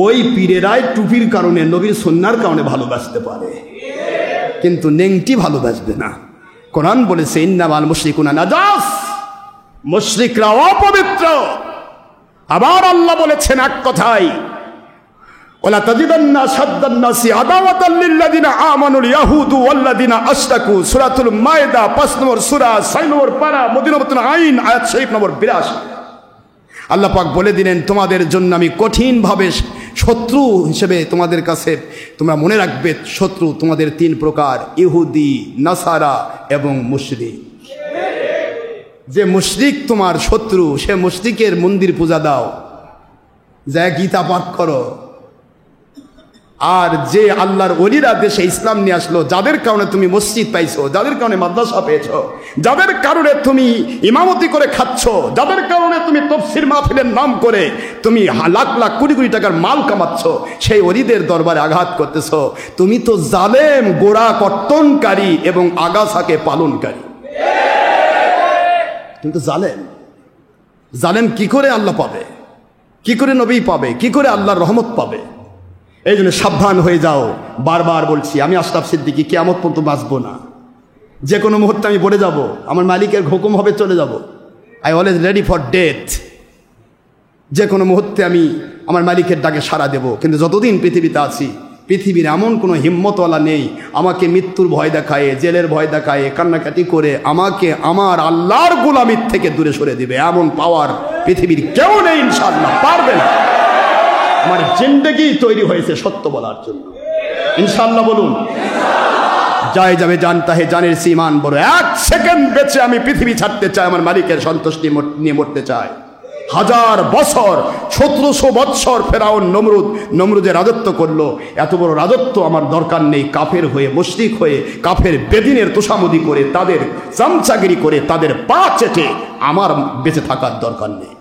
ওই পীরেরাই টুপির কারণে, নবীর সুন্নাহর কারণে ভালোবাসতে পারে, কিন্তু নেংটি ভালোবাসবে না। কোরআন বলেছে ইন্নামাল মুশরিকুনা নাজাস, মুশরিকরা অপবিত্র। আবার আল্লাহ বলেছেন এক কথাই, ওয়ালা তাজিদান্না শাদ্দান নাসি আদাওয়াতাল লিল্লাযিনা আমানুল ইয়াহুদু ওয়াল্লাযিনা আশরাকু। সূরাতুল মায়েদা 5 নম্বর সূরা 6 নম্বর পারা মদিনাতুল আইন আয়াত শরীফ নম্বর 82। আল্লাহ পাক বলে দিলেন, তোমাদের জন্য আমি কঠিনভাবে শত্রু হিসেবে তোমাদের কাছে তোমরা মনে রাখবে, শত্রু তোমাদের 3 প্রকার, ইহুদি, নাসারা এবং মুশরিক। যে মুশরিক তোমার শত্রু, সে মুশরিকের মন্দির পূজা দাও, যা গীতা পাঠ করো। আর যে আল্লাহর ওলিরা দেশে ইসলাম নিয়ে আসলো, যাদের কারণে তুমি মসজিদ পাইছো, যাদের কারণে মাদ্রাসা পেয়েছো, যাদের কারণে তুমি ইমামতি করে খাচ্ছ, যাদের কারণে তুমি তাফসীর মাহফিলের নাম করে তুমি লাখ লাখ কোটি কোটি টাকার মাল কামাচ্ছ, সেই ওলিদের দরবারে আঘাত করতেছো, তুমি তো জালেম, গোড়া কর্তনকারী এবং আগাছাকে পালনকারী। তুমি তো জালেম। জালেম কি করে আল্লাহ পাবে? কি করে নবী পাবে? কি করে আল্লাহর রহমত পাবে? এই জন্য সাবধান হয়ে যাও। বারবার বলছি, আমি আশরাফ সিদ্দিকী কিয়ামত পর্যন্ত বাঁচবো না। যে কোনো মুহূর্তে আমি পড়ে যাব, আমার মালিকের হুকুম হবে চলে যাব। I always ready for death. যে কোনো মুহূর্তে আমি আমার মালিকের ডাকে সাড়া দেব। কিন্তু যতদিন পৃথিবীতে আছি, পৃথিবীর এমন কোনো হিম্মতওয়ালা নেই আমাকে মৃত্যুর ভয় দেখায়, জেলের ভয় দেখায়, কান্নাকাটি করে আমাকে আমার আল্লাহর গোলামির থেকে দূরে সরে দিবে। এমন পাওয়ার পৃথিবীর কেউ নেই, ইনশাআল্লাহ পারবে না। আমার জিন্দেগি তৈরি হয়েছে সত্য বলার জন্য, ইনশাআল্লাহ বলুন। যায় যাবে জানতা হে, জানের সীমান বড়। 1 সেকেন্ড বেঁচে আমি পৃথিবী ছাড়তে চাই, আমার মালিকের সন্তুষ্টি নিয়ে মরতে চাই। 1000 বছর, 1700 বৎসর ফেরাউন নমরুদের রাজত্ব করলো। এত বড় রাজত্ব আমার দরকার নেই। কাফের হয়ে, মুশরিক হয়ে, কাফের বেদিনের তোষামদি করে, তাদের চামচাগিরি করে, তাদের পা চেটে আমার বেঁচে থাকার দরকার নেই।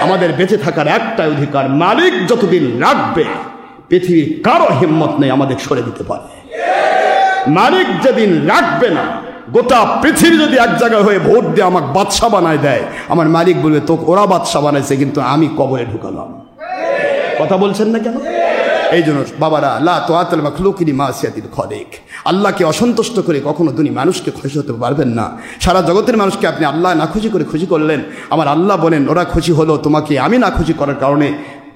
আমাদের বেঁচে থাকার একটাই অধিকার, মালিক যতদিন রাখবে পৃথিবীর কারো হিম্মত নেই আমাদের সরে দিতে পারে। মালিক যেদিন রাখবে না, গোটা পৃথিবী যদি এক জায়গায় হয়ে ভোট দিয়ে আমাকে বাদশা বানায় দেয়, আমার মালিক বলবে তো ওরা বাদশা বানাইছে, কিন্তু আমি কবরে ঢুকালাম। কথা বলছেন না কেন? এই জন্য বাবারা, লা তুআতুল মাখলুকিন মাসিয়াতিল খালিক। আল্লাহকে অসন্তুষ্ট করে কখনো দুনি মানুষকে খুশি হতে পারবেন না। সারা জগতের মানুষকে আপনি আল্লাহ না খুশি করে খুশি করলেন। আমার আল্লাহ বলেন, ওরা খুশি হলো তোমাকে আমি না খুশি করার কারণে,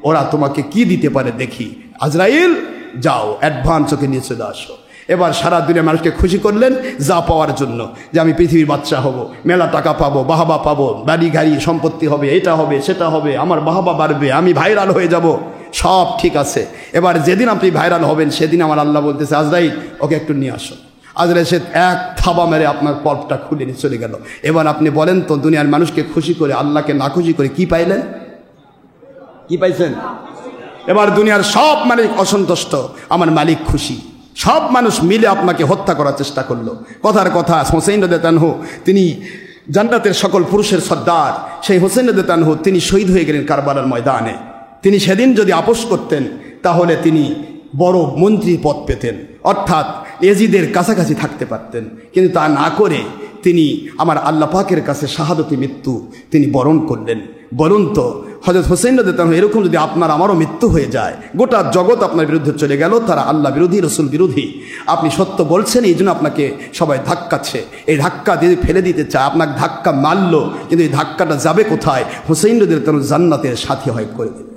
ওরা তোমাকে কি দিতে পারে দেখি। আজরাইল যাও, অ্যাডভান্স ওকে নিয়ে চলে আসো। এবার সারা দুনিয়ার মানুষকে খুশি করলেন যা পাওয়ার জন্য, যে আমি পৃথিবীর বাচ্চা হব, মেলা টাকা পাবো, বাহাবা পাবো, বাড়ি গাড়ি সম্পত্তি হবে, এটা হবে সেটা হবে, আমার বাহাবা বাড়বে, আমি ভাইরাল হয়ে যাব। সব ঠিক আছে। এবার যেদিন আপনি ভাইরাল হবেন সেদিন আমার আল্লাহ বলতেছে, আজরাইল ওকে একটু নিয়ে আসো। আজরাইল সে এক থাবা মেরে আপনার পল্পটা খুলে নিয়ে চলে গেল। এবার আপনি বলেন তো, দুনিয়ার মানুষকে খুশি করে আল্লাহকে না খুশি করে কি পাইলেন? কি পাইছেন? এবার দুনিয়ার সব মালিক অসন্তুষ্ট, আমার মালিক খুশি। সব মানুষ মিলে আপনাকে হত্যা করার চেষ্টা করলো। কথার কথা, হোসেন রাদিয়াল্লাহু আনহু তিনি জান্নাতের সকল পুরুষের সর্দার, সেই হোসেন রাদিয়াল্লাহু আনহু তিনি শহীদ হয়ে গেলেন কারবালার ময়দানে। তিনি সেদিন যদি আপোষ করতেন তাহলে তিনি বড় মন্ত্রী পদ পেতেন, অর্থাৎ এজিদের কাছাকাছি থাকতে পারতেন। কিন্তু তা না করে তিনি আমার আল্লাহ পাকের কাছে শাহাদতি মৃত্যু তিনি বরণ করলেন। বলুন তো হযরত হোসেন রাদিয়াল্লাহু আনহু এরকম যদি আপনার আমারও মৃত্যু হয়ে যায়, গোটা জগৎ আপনার বিরুদ্ধে চলে গেল, তারা আল্লাহ বিরোধী, রসুল বিরোধী, আপনি সত্য বলছেন এই জন্য আপনাকে সবাই ধাক্কাচ্ছে, এই ধাক্কা দিয়ে ফেলে দিতে চায়, আপনাকে ধাক্কা মারলো, কিন্তু এই ধাক্কাটা যাবে কোথায়? হোসেন রাদিয়াল্লাহু আনহু জান্নাতের সাথী হয়ে করে দেবে।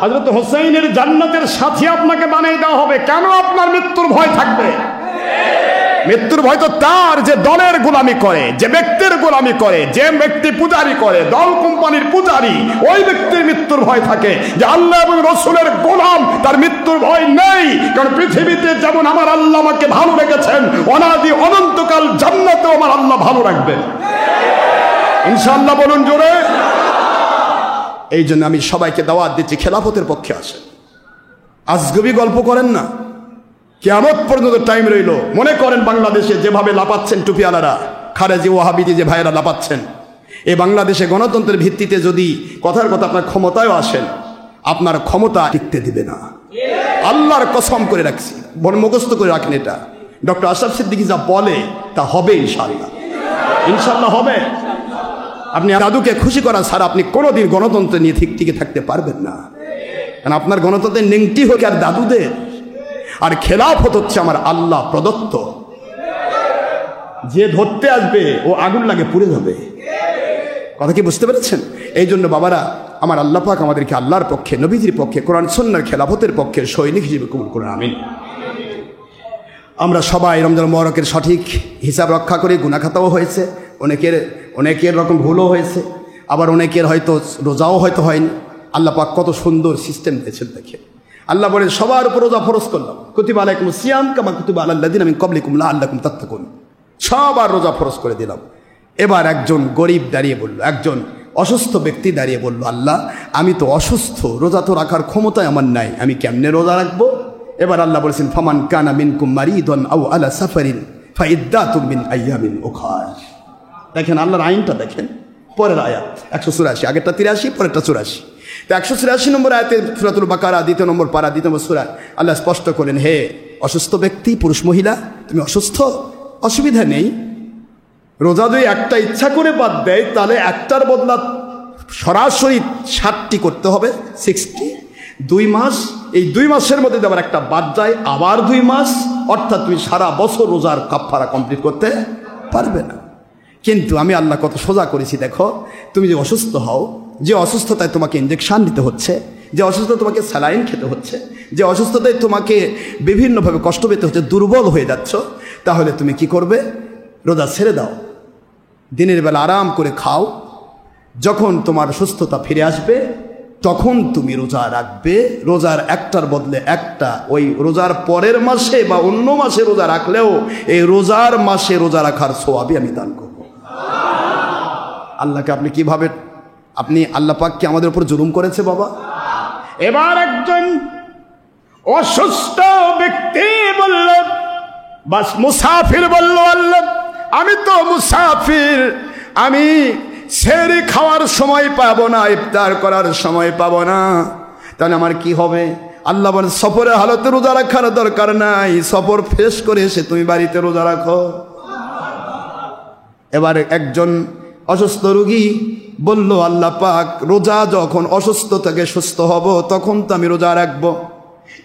হযরত হোসেনের জান্নাতের সাথী আপনাকে বানিয়ে দেওয়া হবে। কেন আপনার মৃত্যুর ভয় থাকবে? মৃত্যুর ভয় তো তার যে দলের গোলামি করে, যে ব্যক্তির গোলামি করে, যে ব্যক্তি পূজারি করে, দল কোম্পানির পূজারি, ওই ব্যক্তির মৃত্যুর ভয় থাকে। যে আল্লাহ এবং রসুলের গোলাম, তার মৃত্যুর ভয় নেই। কারণ পৃথিবীতে যেমন আমার আল্লাহ আমাকে ভালো রেখেছেন, অনাদি অনন্তকাল জান্নাতেও আমার আল্লাহ ভালো রাখবেন ইনশাআল্লাহ। বলুন জোরে। এই জন্য আমি সবাইকে দাওয়াত দিচ্ছি, খেলাফতের পক্ষে আসেন। আজগবি গল্প করেন না, কিয়ামত পর্যন্ত টাইম রইল। মনে করেন বাংলাদেশে যেভাবে লাপাচ্ছেন টুপিওয়ালারা, খারেজি ওয়াহাবিজি যে ভাইয়েরা লাপাচ্ছেন, এই বাংলাদেশে গণতন্ত্রের ভিত্তিতে যদি কথার কথা আপনার ক্ষমতায়ও আসেন, আপনার ক্ষমতা টিকতে দিবে না। আল্লাহর কসম করে রাখছি, মুখস্থ করে রাখেন এটা। ডক্টর আশরাফ সিদ্দিকী যা বলে তা হবে ইনশাআল্লাহ। ইনশাআল্লাহ হবে। আপনি দাদুকে খুশি করা ছাড়া আপনি কোনোদিন গণতন্ত্র নিয়ে ঠিক টিকে থাকতে পারবেন না। কারণ আপনার গণতন্ত্রের নেংটি হোক আর দাদুদের, আর খেলাফত হচ্ছে আমার আল্লাহ প্রদত্ত। যে ধরতে আসবে ও আগুন লাগে পুড়ে যাবে। কথা কি বুঝতে পেরেছেন? এই জন্য বাবারা, আমার আল্লাহ পাক আমাদেরকে আল্লাহর পক্ষে, নবীজির পক্ষে, কোরআন সুন্নাহর খেলাফতের পক্ষে সৈনিক হিসেবে কবুল করুন, আমিন। আমরা সবাই রমজান মুবারকের সঠিক হিসাব রক্ষা করে গুনাহ-খাতাও হয়েছে, অনেকের রকম ভুলও হয়েছে, আবার অনেকের হয়তো রোজাও হয়তো হয়নি। আল্লাহ পাক কত সুন্দর সিস্টেম দিয়েছেন দেখে। আল্লাহ বলেন সবার উপর রোজা ফরজ করলাম, কুতিবা আলাইকুমুস সিয়াম কামা কুতিবা আলাল লাযিনা মিন ক্বাবলিকুম লাআল্লাকুম তাত্তাকুন। সবার রোজা ফরজ করে দিলাম। এবার একজন গরিব দাঁড়িয়ে বলল, একজন অসুস্থ ব্যক্তি দাঁড়িয়ে বলল, আল্লাহ আমি তো অসুস্থ, রোজা তো রাখার ক্ষমতাই আমার নাই, আমি কেমনে রোজা রাখবো? এবার আল্লাহ বলেছেন ফামান কানা মিনকুম মারিদান আও আলা সাফারিন ফাইদ্দাতুম মিন আইয়ামিন উখার। দেখেন আল্লাহর আইনটা দেখেন। পরের আয়াত 184, আগেরটা 83, পরেরটা 84। তো 183 নম্বর আয়াতে সূরাতুল বাকারা 2 নম্বর পারা 2 নম্বর সূরা আল্লাহ স্পষ্ট করেন, হে অসুস্থ ব্যক্তি, পুরুষ মহিলা, তুমি অসুস্থ, অসুবিধা নেই। রোজা যদি একটা ইচ্ছা করে বাদ দেয়, তাহলে একটার বদলা সরাসরি 60টি করতে হবে, 60। 2 মাস, এই 2 মাসের মধ্যে আবার একটা বাদ যায়, আবার 2 মাস, অর্থাৎ তুমি সারা বছর রোজার কাফারা কমপ্লিট করতে পারবে না। কিন্তু আমি আল্লাহ কত সোজা করেছি দেখো। তুমি যে অসুস্থ হও, যে অসুস্থতায় তোমাকে ইঞ্জেকশন দিতে হচ্ছে, যে অসুস্থতায় তোমাকে স্যালাইন খেতে হচ্ছে, যে অসুস্থতায় তোমাকে বিভিন্নভাবে কষ্ট পেতে হচ্ছে, দুর্বল হয়ে যাচ্ছ, তাহলে তুমি কি করবে? রোজা ছেড়ে দাও, দিনের বেলা আরাম করে খাও। যখন তোমার সুস্থতা ফিরে আসবে তখন তুমি রোজা রাখবে। রোজার একটার বদলে একটা, ওই রোজার পরের মাসে বা অন্য মাসে রোজা রাখলেও এই রোজার মাসে রোজা রাখার সওয়াবই আমি দান করব। আল্লাহকে আপনি কিভাবে, আপনি আল্লাহ পাক কি আমাদের উপর জুলুম করেছে বাবা? এবার একজন অসুস্থ ব্যক্তি বলল, বাস মুসাফির বলল, আল্লাহ আমি তো মুসাফির, আমি সেহরি খাওয়ার সময় পাবো না, ইফতার করার সময় পাবো না, তাহলে আমার কি হবে? আল্লাহ বলেন সফরের হালতে রোজা রাখার দরকার নাই, সফর ফেস করে এসে তুমি বাড়িতে রোজা রাখো। এবার একজন অসুস্থ রোগী বলল, আল্লাহ পাক রোজা যখন অসুস্থ থেকে সুস্থ হব তখন তো আমি রোজা রাখবো,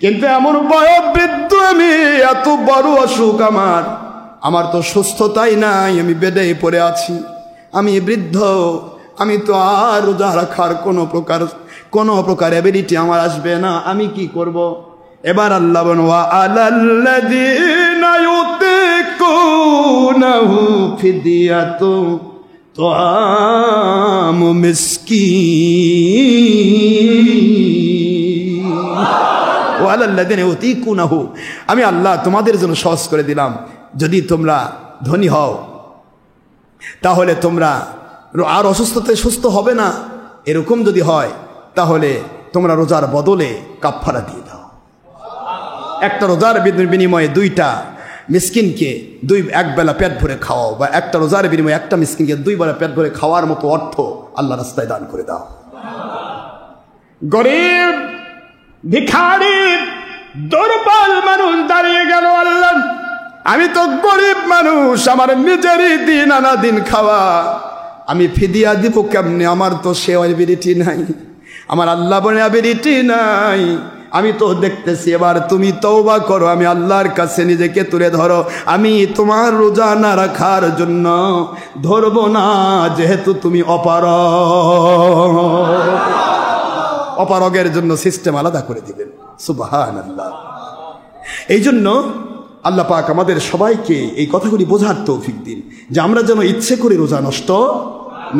কিন্তু এমন বয়োবৃদ্ধ আমি, এত বড় অসুখ আমার তো সুস্থতাই নাই, আমি বেডে পড়ে আছি, আমি বৃদ্ধ, আমি তো আর রোজা রাখার কোনো প্রকার এবিলিটি আমার আসবে না, আমি কি করব? এবার আল্লাহ বলেন ওয়া আলাল্লাযীনা ইউতিকুনাহু ফিদিয়াতুন তুআমু মিসকিন। ওয়া আলাল্লাযীনা ইউতিকুনাহু, আমি আল্লাহ তোমাদের জন্য সহজ করে দিলাম, যদি তোমরা ধনী হও তাহলে তোমরা আর অসুস্থতায় সুস্থ হবে না, এরকম যদি হয় তাহলে তোমরা রোজার বদলে কাফারা দিয়ে দাও। একটা রোজার বিনিময়ে দুইটা মিসকিনকে এক বেলা পেট ভরে খাওয়াও, বা একটা রোজার বিনিময়ে একটা মিসকিনকে 2 বেলা পেট ভরে খাওয়ার মতো অর্থ আল্লাহ রাস্তায় দান করে দাও। গরিব ভিখারি দুর্বল মানুষ দাঁড়িয়ে গেল, আল্লাহ আমি তো গরিব মানুষ, আমার নিজেরই দিন আনা দিন খাওয়া, আমি ফিদিয়া দিব কেমনে? আমার তো সে অ্যাবিলিটি নাই, আমার আল্লাহ বলে অ্যাবিলিটি নাই। আমি তো দেখতেছি, এবার তুমি তওবা করো, আমি আল্লাহর কাছে নিজেকে তুলে ধরো, আমি তোমার রোজা না রাখার জন্য ধরবো না, যেহেতু তুমি অপারগের জন্য সিস্টেম আলাদা করে দিবেন। সুবহানাল্লাহ। এই জন্য আল্লাহ পাক আমাদের সবাইকে এই কথাগুলি বোঝার তৌফিক দিন, যে আমরা যেন ইচ্ছে করে রোজা নষ্ট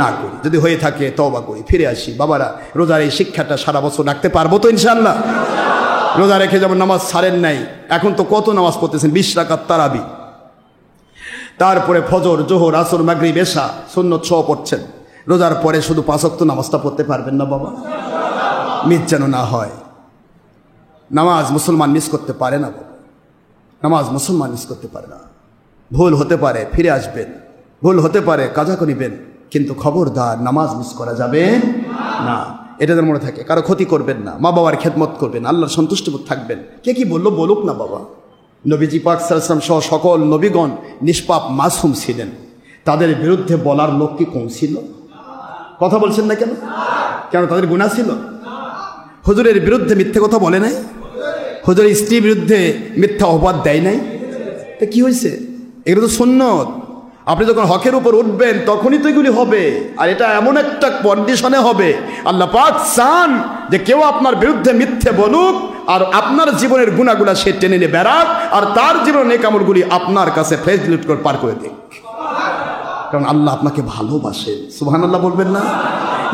না করি। যদি হয়ে থাকে তওবা করি, ফিরে আসি। বাবারা, রোজার এই শিক্ষাটা সারা বছর রাখতে পারবো তো ইনশাআল্লাহ? রোজা রেখে যেমন নামাজ ছাড়েন নাই, এখন তো কত নামাজ পড়তেছেন, 20 রাকাত তারাবি, তারপরে ফজর, জোহর, আসর, মাগরিব, এশা, সুন্নত সহ পড়ছেন। রোজার পরে শুধু 5 ওয়াক্ত নামাজটা পড়তে পারবেন না বাবা? মিস যেন না হয়। নামাজ মুসলমান মিস করতে পারে না বাবা, নামাজ মুসলমান মিস করতে পারে না। ভুল হতে পারে, ফিরে আসবেন, ভুল হতে পারে, কাজা করিবেন, কিন্তু খবরদার নামাজ মিস করা যাবে না। এটা যেন মনে থাকে, কারো ক্ষতি করবেন না, মা বাবার খেদমত করবেন, আল্লাহর সন্তুষ্ট থাকবেন। কে কি বললো বলুক না বাবা। নবীজি পাক সাল্লাল্লাহু আলাইহি ওয়াসাল্লাম সহ সকল নবীগণ নিষ্পাপ মাসুম ছিলেন, তাদের বিরুদ্ধে বলার লোক কি কম ছিল? কথা বলছেন না কেন? কেন তাদের গুনাহ ছিল? হুজুরের বিরুদ্ধে মিথ্যে কথা বলে নাই? হুজুরের স্ত্রীর বিরুদ্ধে মিথ্যা অপবাদ দেয় নাই? তা কি হয়েছে? এগুলো তো সুন্নত। আপনি যখন হকের উপর উঠবেন তখনই তো এগুলি হবে। আর এটা এমন একটা কন্ডিশনে হবে, আল্লাহ পাক চান যে কেউ আপনার বিরুদ্ধে মিথ্যে বলুক, আর আপনার জীবনের গুণাগুলা সে টেনে নিয়ে বেড়াক, আর তার জীবনের নেক আমলগুলি আপনার কাছে ফেসলিট করে পার করে দিক। কারণ আল্লাহ আপনাকে ভালোবাসেন। সুবহানাল্লাহ বলবেন না?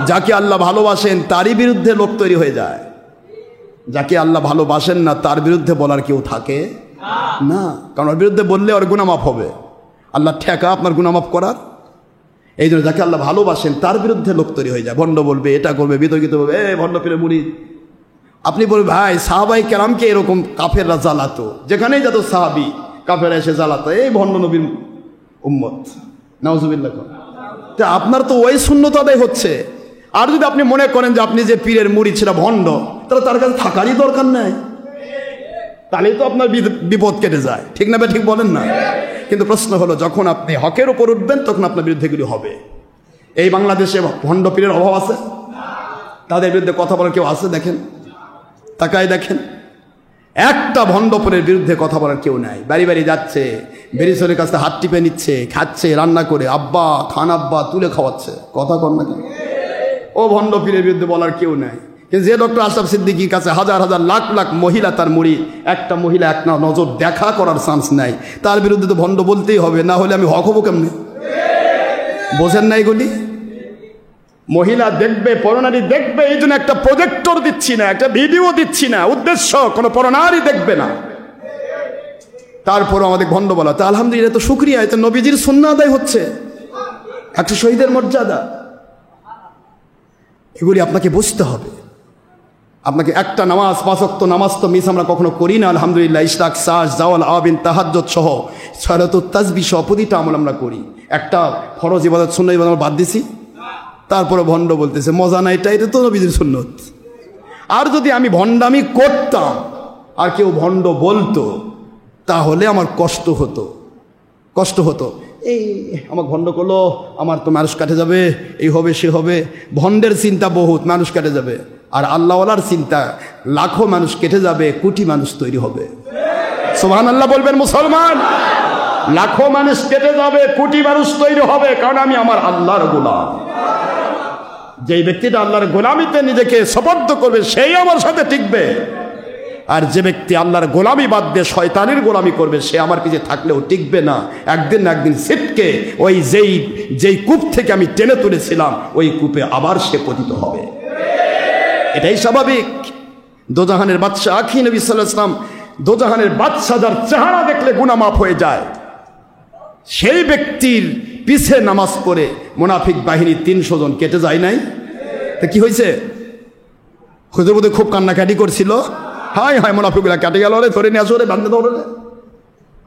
যাকে আল্লাহ ভালোবাসেন তারই বিরুদ্ধে লোক তৈরি হয়ে যায়। যাকে আল্লাহ ভালোবাসেন না তার বিরুদ্ধে বলার কেউ থাকে না, কারণ ওর বিরুদ্ধে বললে ওর গুনাহ মাফ হবে। আল্লাহ ঠেকা আপনার গুনাহ মাফ করার। এই জন্য যাকে আল্লাহ ভালোবাসেন তার বিরুদ্ধে লোক তৈরি হয়ে যায়। ভণ্ড বলবে, এটা করবে, বিতর্কিত বলবে, ভণ্ড পীরের মুরিদ। আপনি বলবেন ভাই সাহাবাই কেরামকে এরকম কাফেররা জ্বালাতো, যেখানেই যেত সাহাবি কাফেররা এসে জ্বালাতো, এই ভণ্ড নবীর উম্মত, নাউজুবিল্লাহ। তা আপনার তো ওই সুন্নত আদায় হচ্ছে। আর যদি আপনি মনে করেন যে আপনি যে পীরের মুরিদ সেটা ভণ্ড, তাহলে তার কাছে থাকারই দরকার নাই, তাহলেই তো আপনার বিপদ কেটে যায়। ঠিক না? ঠিক বলেন না? কিন্তু প্রশ্ন হলো, যখন আপনি হকের উপর উঠবেন তখন আপনার বিরুদ্ধে এগুলি হবে। এই বাংলাদেশে ভণ্ড পীরের অভাব আছে? তাদের বিরুদ্ধে কথা বলার কেউ আছে? দেখেন, তাকায় দেখেন, একটা ভণ্ড পীরের বিরুদ্ধে কথা বলার কেউ নাই। বাড়ি বাড়ি যাচ্ছে, বেরিসনের কাছে হাত টিপে নিচ্ছে, খাচ্ছে, রান্না করে, আব্বা খান, আব্বা তুলে খাওয়াচ্ছে। কথা কর না কেন? ও ভণ্ড পীরের বিরুদ্ধে বলার কেউ নাই। কিন্তু যে ডক্টর আশরাফ সিদ্দিকীর কাছে হাজার হাজার লাখ লাখ মহিলা তার মুরিদ, একটা মহিলা এক নজর দেখা করার চান্স নাই, তার বিরুদ্ধে তো ভণ্ড বলতেই হবে, না হলে আমি হক হবো কেমনে? বোঝেন না এগুলি? মহিলা দেখবে, পরনারী দেখবে, এই জন্য একটা প্রজেক্টর দিচ্ছি না, একটা ভিডিও দিচ্ছি না, উদ্দেশ্য কোনো পরনারী দেখবে না। তারপরও আমাদের ভণ্ড বলা, তা আলহামদুলিল্লাহ, তো শুকরিয়া, এতে নবীজির সুন্নাহ আদায় হচ্ছে, একটা শহীদের মর্যাদা। এগুলি আপনাকে বুঝতে হবে। আপনাকে একটা নামাজ, 5 ওয়াক্ত নামাজ তো মিস আমরা কখনো করি না আলহামদুলিল্লাহ। ইশরাক, সাজ, জাওয়াল, আওয়াবিন, তাহাজ্জুদ সহ, সালাতুত তাসবিহ সহ প্রতিটা আমল আমরা করি। একটা ফরজ ইবাদত, সুন্নাহ ইবাদত আমরা বাদ দিছি। তারপরে ভণ্ড বলতেছে, মজা না, এটা তো নবীজির সুন্নত। আর যদি আমি ভণ্ডামি করতাম আর কেউ ভণ্ড বলতো, তাহলে আমার কষ্ট হতো। এই আমার ভণ্ড করলো, আমার তো মানুষ কাটে যাবে, এই হবে সে হবে। ভণ্ডের চিন্তা বহুত, মানুষ কেটে যাবে। আর আল্লাহওয়ালার চিন্তা, লাখো মানুষ কেটে যাবে, কোটি মানুষ তৈরি হবে। সুবহানাল্লাহ বলবেন মুসলমান? লাখো মানুষ কেটে যাবে, কোটি মানুষ তৈরি হবে, কারণ আমি আমার আল্লাহর গোলাম। যেই ব্যক্তিটা আল্লাহর গোলামিতে নিজেকে সপর্দ করবে সেই আমার সাথে টিকবে। আর যে ব্যক্তি আল্লাহর গোলামি বাদ দিয়ে শয়তানের গোলামি করবে, সে আমার পিছে থাকলেও টিকবে না। একদিন না একদিন ছিটকে ওই যেই কূপ থেকে আমি টেনে তুলেছিলাম, ওই কূপে আবার সে পতিত হবে। এটাই স্বাভাবিক। দোজাহানের বাদশাহ আখি নবী সাল্লাল্লাহু আলাইহি ওয়াসাল্লাম, দোজাহানের বাদশাহ যার চেহারা দেখলে গুনাহ মাফ হয়ে যায়, সেই ব্যক্তির পিছে নামাজ পড়ে মুনাফিক বাহিনী 300 জন কেটে যায় নাই? তা কি হয়েছে? হুজুর বোধহয় খুব কান্নাকাটি করছিল। হায় হায় মুনাফিকগুলা কেটে গেল রে, ধরে নিয়ে আসো রে, বান্ধে ধরে রে।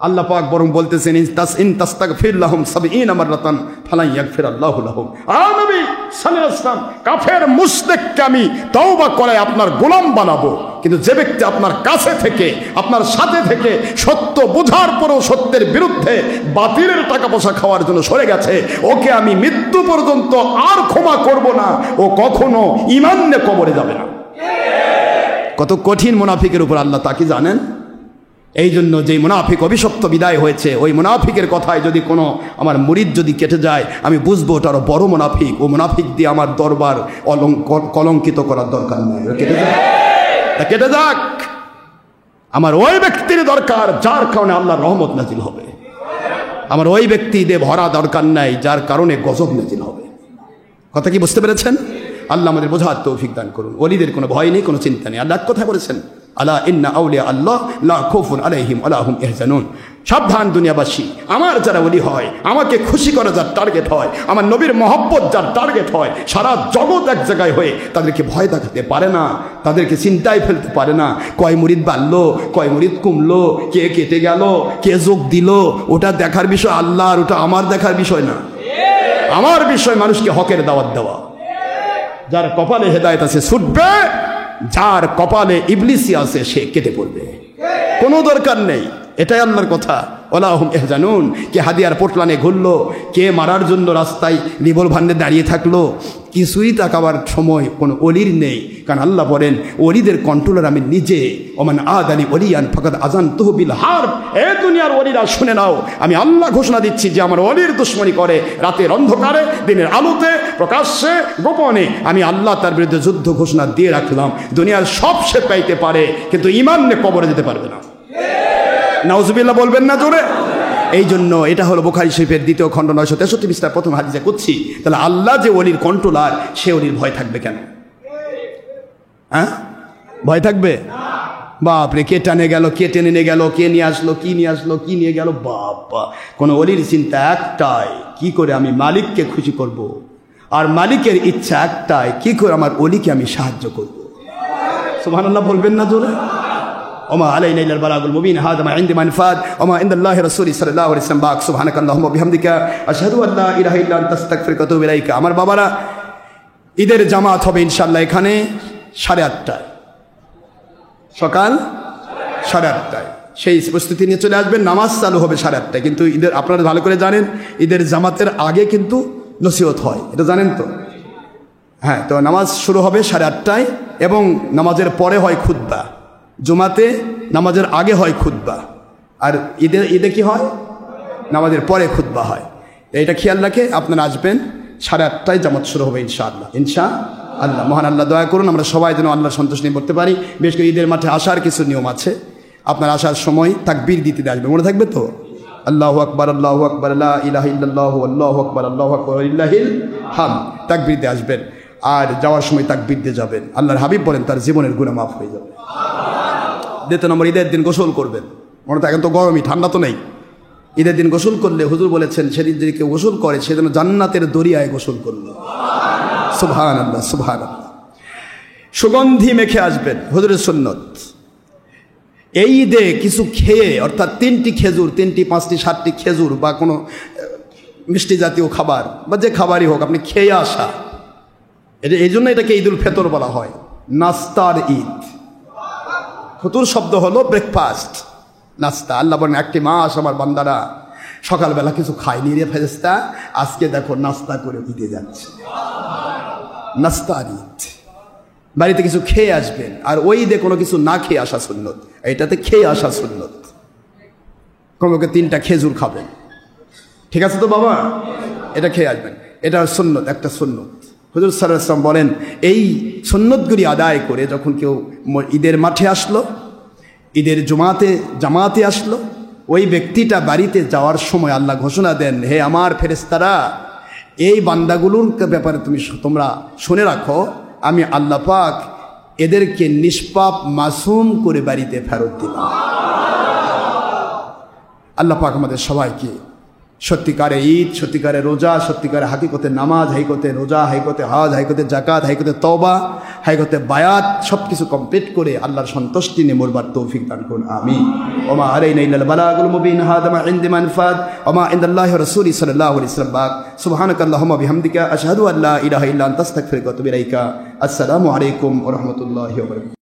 আল্লাহ পাক বরং বলতেছেন ইন তাস্তাগফির লাহুম 70 মাররাতান ফালা ইয়াগফিরাল্লাহু লাহুম। নবী সাল্লাল্লাহু আলাইহি ওয়াসাল্লাম, কাফের মুশরিককে আমি তওবা করে আপনার গোলাম বানাবো, কিন্তু যে ব্যক্তি আপনার কাছে থেকে, আপনার সাথে থেকে সত্য বোঝার পরেও সত্যের বিরুদ্ধে বাতিলের টাকা পয়সা খাওয়ার জন্য সরে গেছে, ওকে আমি মৃত্যু পর্যন্ত আর ক্ষমা করব না, ও কখনো ঈমান নিয়ে কবরে যাবে না। কত কঠিন মুনাফিকের উপর আল্লাহ তাকে জানেন। এই জন্য যেই মুনাফিক অভিশপ্ত বিদায় হয়েছে, ওই মুনাফিকের কথায় যদি কোনো আমার মুরিদ যদি কেটে যায়, আমি বুঝবো ওটা আরো বড় মুনাফিক। ও মুনাফিক দিয়ে আমার দরবার কলঙ্কিত করার দরকার নেই, কেটে যাক, কেটে যাক। আমার ওই ব্যক্তির দরকার যার কারণে আল্লাহর রহমত নাজিল হবে। আমার ওই ব্যক্তি দিয়ে ভরা দরকার নাই যার কারণে গজব নাজিল হবে। কথা কি বুঝতে পেরেছেন? আল্লাহ আমাদের বোঝার তৌফিক দান করুন। ওলিদের কোনো ভয় নেই, কোনো চিন্তা নেই। আল্লাহ কথা বলেছেন, আলা ইন্না আউলিয়া আল্লাহ লা খাউফুন আলাইহিম ওয়া লা হুম ইয়াহজানুন। সাবধান দুনিয়াবাসী, আমার যারা ওলি হয়, আমাকে খুশি করা যার টার্গেট হয়, আমার নবীর মহব্বত যার টার্গেট হয়, সারা জগৎ এক জায়গায় হয়ে তাদেরকে ভয় দেখাতে পারে না, তাদেরকে চিন্তায় ফেলতে পারে না। কয় মুরিদ বাড়লো, কয় মুরিদ কমলো, কে কেটে গেল, কে যোগ দিল, ওটা দেখার বিষয় আল্লাহর, ওটা আমার দেখার বিষয় না। আমার বিষয় মানুষকে হকের দাওয়াত দেওয়া। যার কপালে হেদায়েত আছে ছুটবে, যার কপালে ইবলিসি আছে সে কেটে পড়বে, কোনো দরকার নেই। এটাই আল্লাহর কথা। ওয়া হুম ইয়াহজানুন। কে হাদিয়ার পোটলানে ঘুরলো, কে মারার জন্য রাস্তায় রিভল ভান্ডে দাঁড়িয়ে থাকলো, কিছুই তাকাবার সময় কোনো অলির নেই। কারণ আল্লাহ বলেন, অলিদের কন্ট্রোলার আমি নিজে। ওমান আদানি ওলিয়ান ফাকাদ আযানতুহু বিল হারব। এ দুনিয়ার অলিরা শুনে নাও, আমি আল্লাহ ঘোষণা দিচ্ছি যে আমার অলির দুশমনি করে, রাতের অন্ধকারে, দিনের আলোতে, প্রকাশ্যে, গোপনে, আমি আল্লাহ তার বিরুদ্ধে যুদ্ধ ঘোষণা দিয়ে রাখলাম। দুনিয়ার সব সে পাইতে পারে, কিন্তু ঈমান নিয়ে কবরে যেতে পারবে না। নাউজুবিল্লাহ বলবেন না জোরে? এই জন্য এটা হলো বুখারী শরীফের 2 খণ্ড 963 পৃষ্ঠার প্রথম হাদিসে কুদসি। তাহলে আল্লাহ যে ওলির কন্ট্রোলার, সে ওলির ভয় থাকবে কেন? হ্যাঁ, ভয় থাকবে? বাপরে, কে টানে গেল, কে টেনে নিয়ে গেল, কে নিয়ে আসলো, কি নিয়ে আসলো, কি নিয়ে গেল, বাবা। কোন ওলির চিন্তা একটাই, কি করে আমি মালিককে খুশি করব। আর মালিকের ইচ্ছা একটাই, কি করে আমার ওলিকে আমি সাহায্য করব। সুবহানাল্লাহ বলবেন না জোরে? ওমা আলাইনা ইল্লাল বালাগুল মুবিন। হাদা মা ইনদি মানফাত ওমা ইনদাল্লাহি রাসূলি সাল্লাল্লাহু আলাইহি ওয়াসাল্লাম। বাক সুবহানাকাল্লাহুম্মা বিহামদিকা আশহাদু আল্লা ইলাহা ইল্লা আনতা আস্তাগফিরুকা ওয়া আতুবু ইলাইকা। আমার বাবারা, ঈদের জামাত হবে ইনশাআল্লাহ এখানে 8:30টায়, সকাল 8:30টায়। সেই প্রস্তুতি নিয়ে চলে আসবেন। নামাজ চালু হবে 8:30টায়, কিন্তু ঈদের, আপনারা ভালো করে জানেন, ঈদের জামাতের আগে কিন্তু নসিহত হয়, এটা জানেন তো? হ্যাঁ, তো নামাজ শুরু হবে 8:30টায় এবং নামাজের পরে হয় খুতবা। জুমাতে নামাজের আগে হয় খুতবা, আর ঈদে কি হয়? নামাজের পরে খুতবা হয়। এইটা খেয়াল রাখে আপনারা আসবেন। 8:30টায় জামাত শুরু হবে ইনশাআল্লাহ। ইনশাআল্লাহ মহান আল্লাহ দয়া করুন আমরা সবাই যেন আল্লাহর সন্তোষ নিয়ে পড়তে পারি। বিশেষ করে ঈদের মাঠে আসার কিছু নিয়ম আছে। আপনার আসার সময় তাকবীর দিতে আসবে, মনে থাকবে তো? আল্লাহু আকবার, আল্লাহু আকবার, লা ইলাহা ইল্লাল্লাহু, আল্লাহু আকবার, আল্লাহু আকবার, লিল্লাহিল হামদ। তাকবীর দিয়ে আসবেন, আর যাওয়ার সময় তাকবীর দিয়ে যাবেন। আল্লাহর হাবিব বলেন তার জীবনের গুনাহ মাফ হয়ে যাবে। 2 নম্বর, ঈদের দিন গোসল করবেন। মনে তো এখন তো গরমই, ঠান্ডা তো নেই। ঈদের দিন গোসল করলে হুজুর বলেছেন, সেদিন যদি কেউ গোসল করে সে যেন জান্নাতের দরিয়ায় গোসল করলো। সুবহানাল্লাহ, সুবহানাল্লাহ। সুগন্ধি মেখে আসবেন, হুজুরের সুন্নত। এই ঈদে কিছু খেয়ে, অর্থাৎ 3টি খেজুর, 3টি, 5টি, 7টি খেজুর বা কোনো মিষ্টি জাতীয় খাবার বা যে খাবারই হোক, আপনি খেয়ে আসা। এই জন্য এটাকে ঈদুল ফিতর বলা হয়, নাস্তার ঈদ। ফতুর শব্দ হলো ব্রেকফাস্ট, নাস্তা। আল্লাহ বলেন, 1টি মাস আমার বান্দারা সকালবেলা কিছু খায়নি রে ফেরেশতা, আজকে দেখো নাস্তা করে ঈদে যাচ্ছে। নাস্তার ঈদ। বাড়িতে কিছু খেয়ে আসবেন, আর ওই ঈদে কোনো কিছু না খেয়ে আসা সুন্নত, এইটাতে খেয়ে আসা সুন্নত। কমপক্ষে 3টা খেজুর খাবেন, ঠিক আছে তো বাবা? এটা খেয়ে আসবেন, এটা সুন্নত, একটা সুন্নত। হুজুর সাল্লাল্লাহু আলাইহি ওয়াসাল্লাম বলেন, এই সুন্নতগুলি আদায় করে যখন কেউ ঈদের মাঠে আসলো, ঈদের জামাতে আসলো, ওই ব্যক্তিটা বাড়িতে যাওয়ার সময় আল্লাহ ঘোষণা দেন, হে আমার ফেরেশতারা, এই বান্দাগুলোর ব্যাপারে তোমরা শুনে রাখো, আমি আল্লাহ পাক এদেরকে নিষ্পাপ মাসুম করে বাড়িতে ফেরত দিলাম। আল্লাহ পাক আমাদের সবাইকে সত্যিকারে ঈদ, সত্যিকারে রোজা, সত্যিকারে হাকিকতে নামাজ, হাকিকতে রোজা, হাকিকতে হজ, হাকিকতে যাকাত, হাকিকতে তওবা, হাইগতে বায়াত সব কিছু কমপ্লিট করে আল্লাহর সন্তুষ্টি নিয়ে মরবার তৌফিক দান করুন আমিন। ওমা আলাইনা ইল্লাল বালাগুল মুবিন হাদা মা ইনদি মানফাত ওমা ইনদাল্লাহি ওয়া রাসূলি সাল্লাল্লাহু আলাইহি ওয়াসাল্লাম বাক সুবহানাকাল্লাহুম্মা বিহামদিকা আশহাদু আল্লা ইলাহা ইল্লা আনতা আস্তাগফিরুকা ওয়া আতুবু ইলাইকা। আসসালামু আলাইকুম ওয়া রাহমাতুল্লাহি ওয়া বারাকাতুহু।